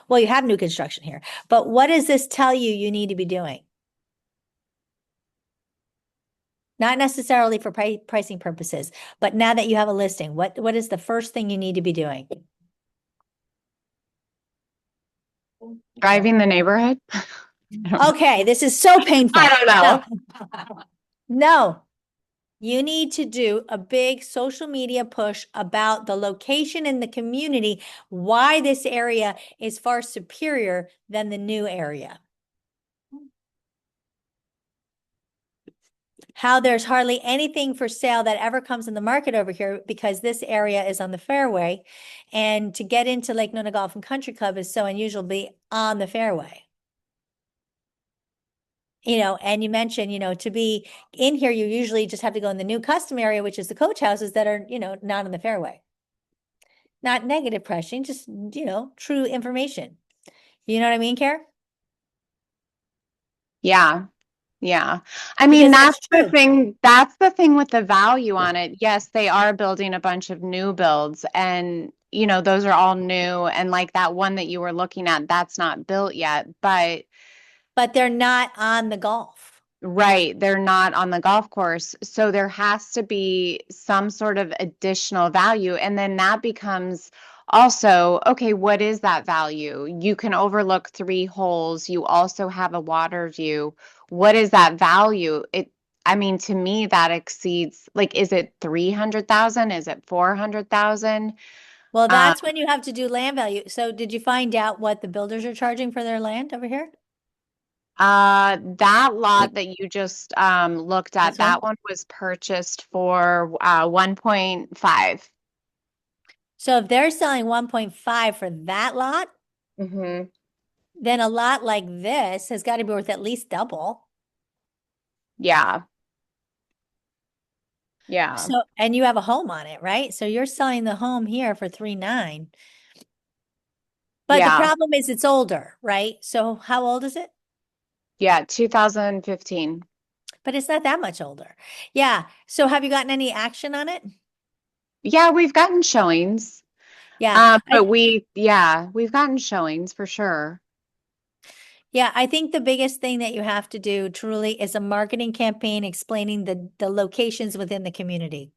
Well, you have new construction here, but what does this tell you you need to be doing? Not necessarily for pricing purposes, but now that you have a listing, what is the first thing you need to be doing? Driving the neighborhood? Okay, this is so painful. I don't know. No, you need to do a big social media push about the location in the community, why this area is far superior than the new area. How there's hardly anything for sale that ever comes in the market over here because this area is on the fairway. And to get into Lake Nona Golf and Country Club is so unusual to be on the fairway. And you mentioned, to be in here, you usually just have to go in the new custom area, which is the coach houses that are, not in the fairway. not negative pressing, just, true information. You know what I mean, Kara? Yeah. Yeah. I mean, Because that's true. that's the thing with the value on it. Yes, they are building a bunch of new builds and, those are all new. And like that one that you were looking at, that's not built yet, but But they're not on the golf. right, they're not on the golf course. So there has to be some sort of additional value. And then that becomes also, okay, what is that value? You can overlook 3 holes. You also have a water view. What is that value? I mean, to me, that exceeds, like, is it 300,000? Is it 400,000? Well, that's when you have to do land value. So did you find out what the builders are charging for their land over here? That lot that you just looked at, This one? that one was purchased for 1.5. So if they're selling 1.5 for that lot, Mm-hmm. then a lot like this has got to be worth at least double. Yeah. Yeah. So, and you have a home on it, right? So you're selling the home here for 3.9. But the Yeah. problem is it's older, right? So how old is it? Yeah. 2015. But it's not that much older. Yeah. So have you gotten any action on it? Yeah, we've gotten showings. Yeah. But we've gotten showings for sure. Yeah, I think the biggest thing that you have to do truly is a marketing campaign explaining the locations within the community.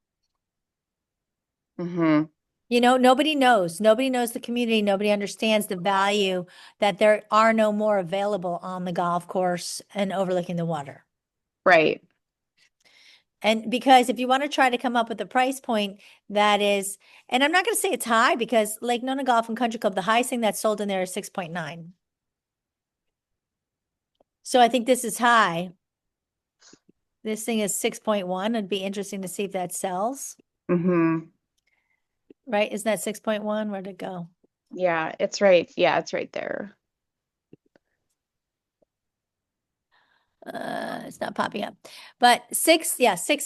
Mm-hmm. Nobody knows. Nobody knows the community. Nobody understands the value that there are no more available on the golf course and overlooking the water. Right. And because if you want to try to come up with a price point that is, and I'm not going to say it's high because Lake Nona Golf and Country Club, the highest thing that's sold in there is 6.9. So I think this is high. This thing is 6.1. It'd be interesting to see if that sells. Mm-hmm. Right? Isn't that 6.1? Where'd it go? Yeah, it's right. Yeah, it's right there. It's not popping up. But 6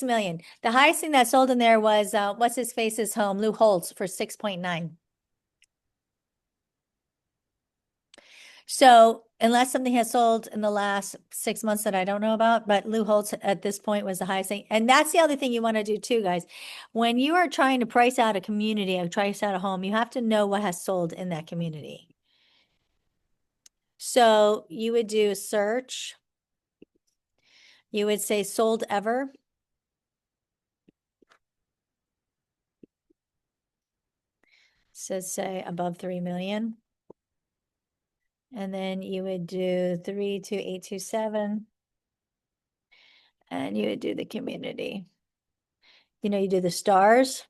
million. The highest thing that sold in there was what's his face's home, Lou Holtz, for 6.9. So unless something has sold in the last 6 months that I don't know about, but Lou Holtz at this point was the highest thing. And that's the other thing you want to do too, guys. When you are trying to price out a community or price out a home, you have to know what has sold in that community. So you would do a search. You would say sold ever. So say above 3 million. And then you would do 32827. And you would do the community. You do the stars.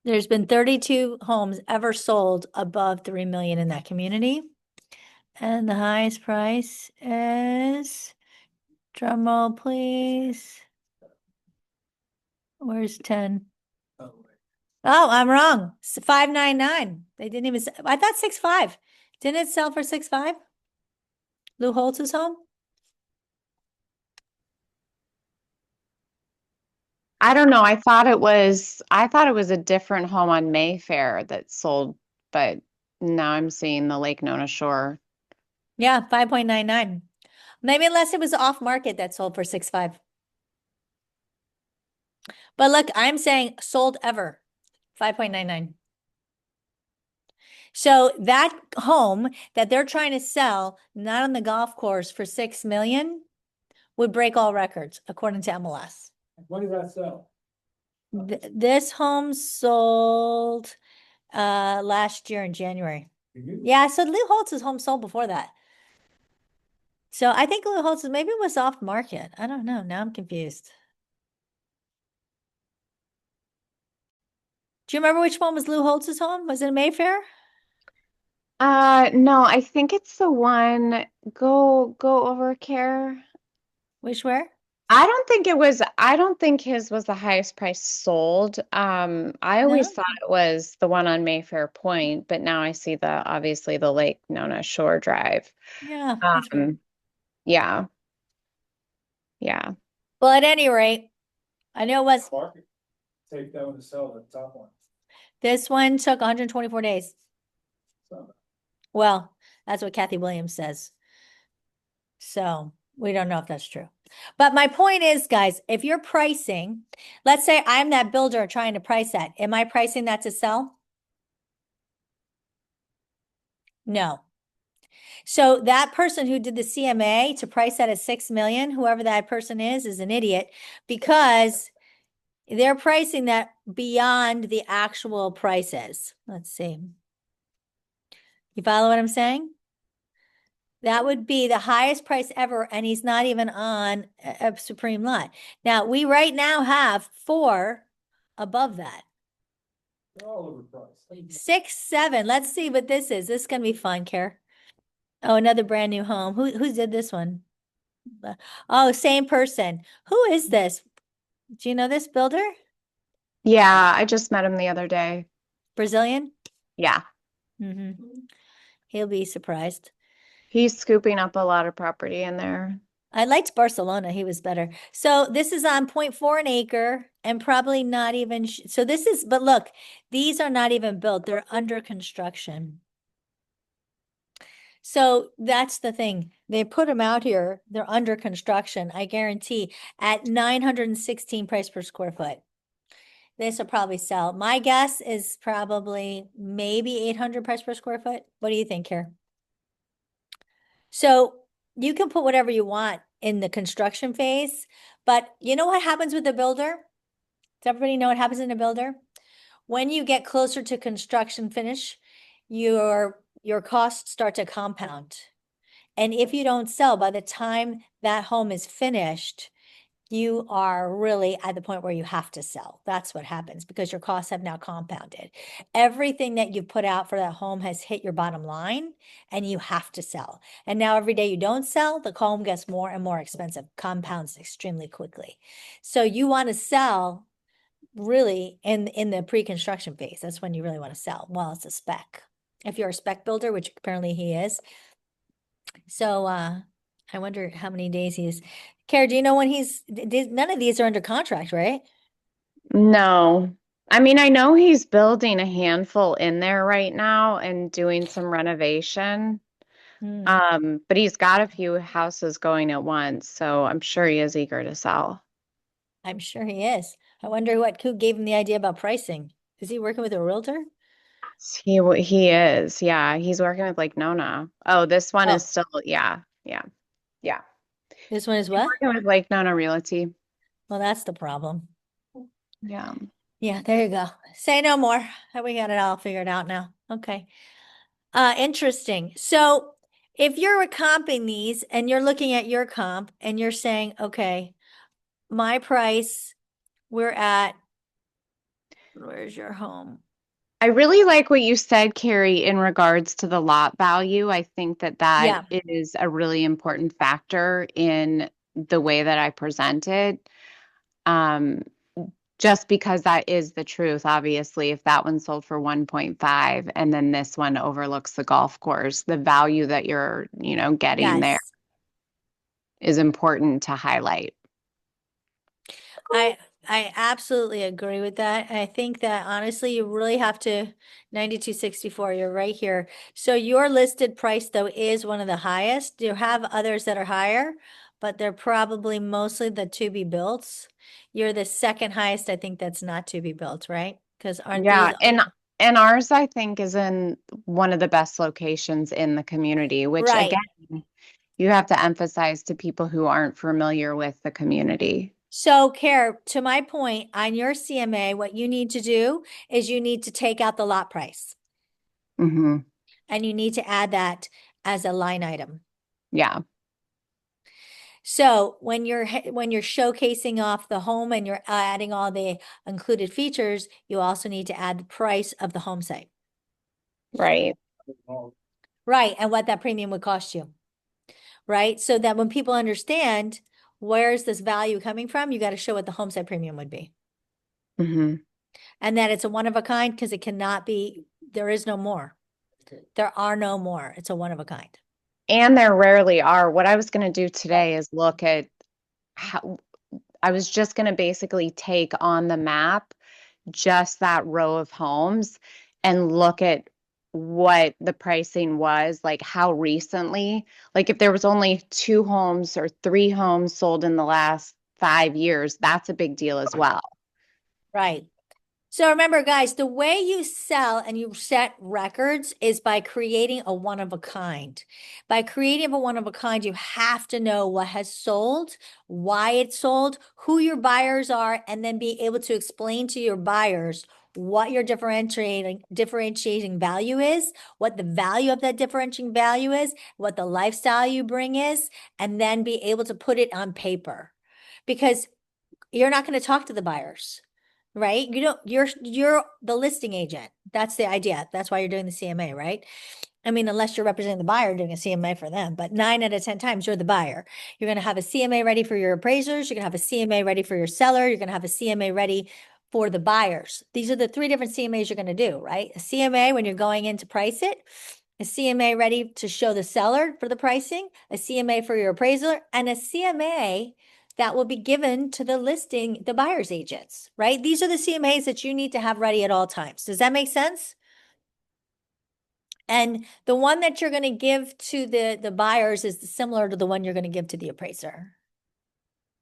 There's been 32 homes ever sold above 3 million in that community. And the highest price is, drum roll, please. Where's 10? Oh, Oh, I'm wrong. 599. They didn't even, I thought 6.5. Didn't it sell for 6.5? Lou Holtz's home? I don't know. I thought it was a different home on Mayfair that sold, but now I'm seeing the Lake Nona Shore. Yeah, 5.99. Maybe unless it was off market that sold for 6.5. But look, I'm saying sold ever, 5.99. So that home that they're trying to sell, not on the golf course for 6 million, would break all records according to MLS. when did that sell? This home sold last year in January. Mhm. Yeah, so Lou Holtz's home sold before that. So I think Lou Holtz's maybe it was off market. I don't know. Now I'm confused. Do you remember which one was Lou Holtz's home? Was it Mayfair? No, I think it's the one, go over care. Which where? I don't think his was the highest price sold. I always No? thought it was the one on Mayfair Point, but now I see obviously the Lake Nona Shore Drive. Yeah, that's weird. Yeah. Yeah. Well, at any rate, I know it was Market. take that one to sell, the top one? This one took 124 days. So, Well, that's what Kathy Williams says. So we don't know if that's true. But my point is, guys, if you're pricing, let's say I'm that builder trying to price that. Am I pricing that to sell? No. So that person who did the CMA to price that at 6 million, whoever that person is an idiot because they're pricing that beyond the actual prices. Let's see. You follow what I'm saying? That would be the highest price ever, and he's not even on a supreme lot. Now, we right now have 4 above that. they're all overpriced. 6, 7. Let's see what this is. This is gonna be fun, Care. Oh, another brand new home. Who did this one? Oh, same person. Who is this? Do you know this builder? Yeah, I just met him the other day. Brazilian? Yeah, He'll be surprised. he's scooping up a lot of property in there. I liked Barcelona. He was better. So this is on 0.4 an acre and probably not even, so this is, but look, these are not even built. They're under construction. So that's the thing. They put them out here. They're under construction. I guarantee at 916 price per square foot. This will probably sell. My guess is probably maybe 800 price per square foot. What do you think here? So you can put whatever you want in the construction phase, but you know what happens with the builder? Does everybody know what happens in a builder? When you get closer to construction finish, your costs start to compound. And if you don't sell by the time that home is finished, you are really at the point where you have to sell. That's what happens because your costs have now compounded. Everything that you've put out for that home has hit your bottom line and you have to sell. And now every day you don't sell, the home gets more and more expensive, compounds extremely quickly. So you want to sell really in the pre-construction phase. That's when you really want to sell. Well, it's a spec. If you're a spec builder, which apparently he is. So I wonder how many days he is. Kara, do you know when none of these are under contract, right? No. I mean, I know he's building a handful in there right now and doing some renovation. But he's got a few houses going at once, so I'm sure he is eager to sell. I'm sure he is. I wonder who gave him the idea about pricing. Is he working with a realtor? He is, yeah. He's working with like Nona. Oh, this one is still, yeah. This one is He's what? working with like Nona Realty. Well, that's the problem. Yeah. Yeah, there you go. Say no more. We got it all figured out now. Okay. Interesting. So if you're comping these and you're looking at your comp and you're saying, okay, my price, where's your home? I really like what you said, Carrie, in regards to the lot value. I think that Yeah. is a really important factor in the way that I present it. Just because that is the truth, obviously, if that one sold for 1.5 and then this one overlooks the golf course, the value that you're, getting there Yes. is important to highlight. I absolutely agree with that. I think that honestly, you really have to 9264, you're right here. So your listed price though is one of the highest. You have others that are higher, but they're probably mostly the to be built. You're the second highest, I think that's not to be built, right? Because aren't Yeah, these and ours, I think, is in one of the best locations in the community, which right? again, you have to emphasize to people who aren't familiar with the community. So, Care, to my point, on your CMA, what you need to do is you need to take out the lot price Mm-hmm. and you need to add that as a line item. Yeah. So when you're showcasing off the home and you're adding all the included features, you also need to add the price of the home site. Right. Right, and what that premium would cost you. Right? So that when people understand where's this value coming from, you got to show what the home site premium would be. Mm-hmm. And that it's a one of a kind because it cannot be, there is no more. There are no more. It's a one of a kind. And there rarely are. What I was going to do today is look at how I was just going to basically take on the map just that row of homes and look at what the pricing was, like how recently, like if there was only 2 homes or 3 homes sold in the last 5 years, that's a big deal as well. Right. So remember, guys, the way you sell and you set records is by creating a one of a kind. By creating a one of a kind, you have to know what has sold, why it sold, who your buyers are, and then be able to explain to your buyers what your differentiating value is, what the value of that differentiating value is, what the lifestyle you bring is, and then be able to put it on paper. Because you're not going to talk to the buyers. Right? You don't, you're the listing agent. That's the idea. That's why you're doing the CMA, right? I mean, unless you're representing the buyer doing a CMA for them, but 9 out of 10 times you're the buyer. You're going to have a CMA ready for your appraisers. You're going to have a CMA ready for your seller. You're going to have a CMA ready for the buyers. These are the 3 different CMAs you're going to do, right? A CMA when you're going in to price it, a CMA ready to show the seller for the pricing, a CMA for your appraiser, and a CMA that will be given to the buyer's agents, right? These are the CMAs that you need to have ready at all times. Does that make sense? And the one that you're going to give to the buyers is similar to the one you're going to give to the appraiser.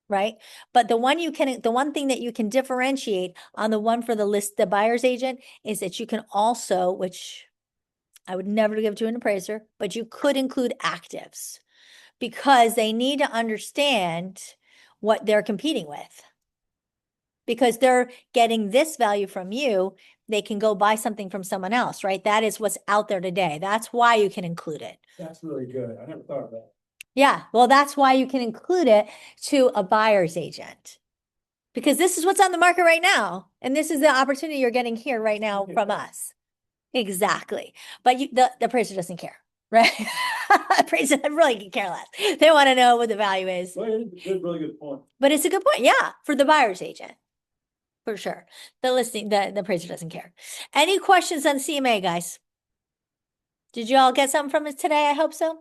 Right? But the one thing that you can differentiate on the one for the buyer's agent is that you can also, which I would never give to an appraiser, but you could include actives because they need to understand what they're competing with. Because they're getting this value from you, they can go buy something from someone else, right? That is what's out there today. That's why you can include it. That's really good. I never thought of that. Yeah, well, that's why you can include it to a buyer's agent. Because this is what's on the market right now. And this is the opportunity you're getting here right now from us. Exactly. But the appraiser doesn't care, right? Appraiser really can care less. They want to know what the value is. Well, it's a really good point. But it's a good point. Yeah, for the buyer's agent. For sure. The appraiser doesn't care. Any questions on CMA, guys? Did you all get something from it today? I hope so.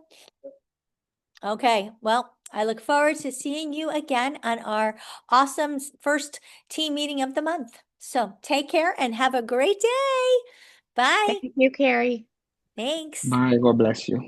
Okay. Well, I look forward to seeing you again on our awesome first team meeting of the month. So take care and have a great day. Bye. Thank you, Carrie. Thanks. Bye. God bless you.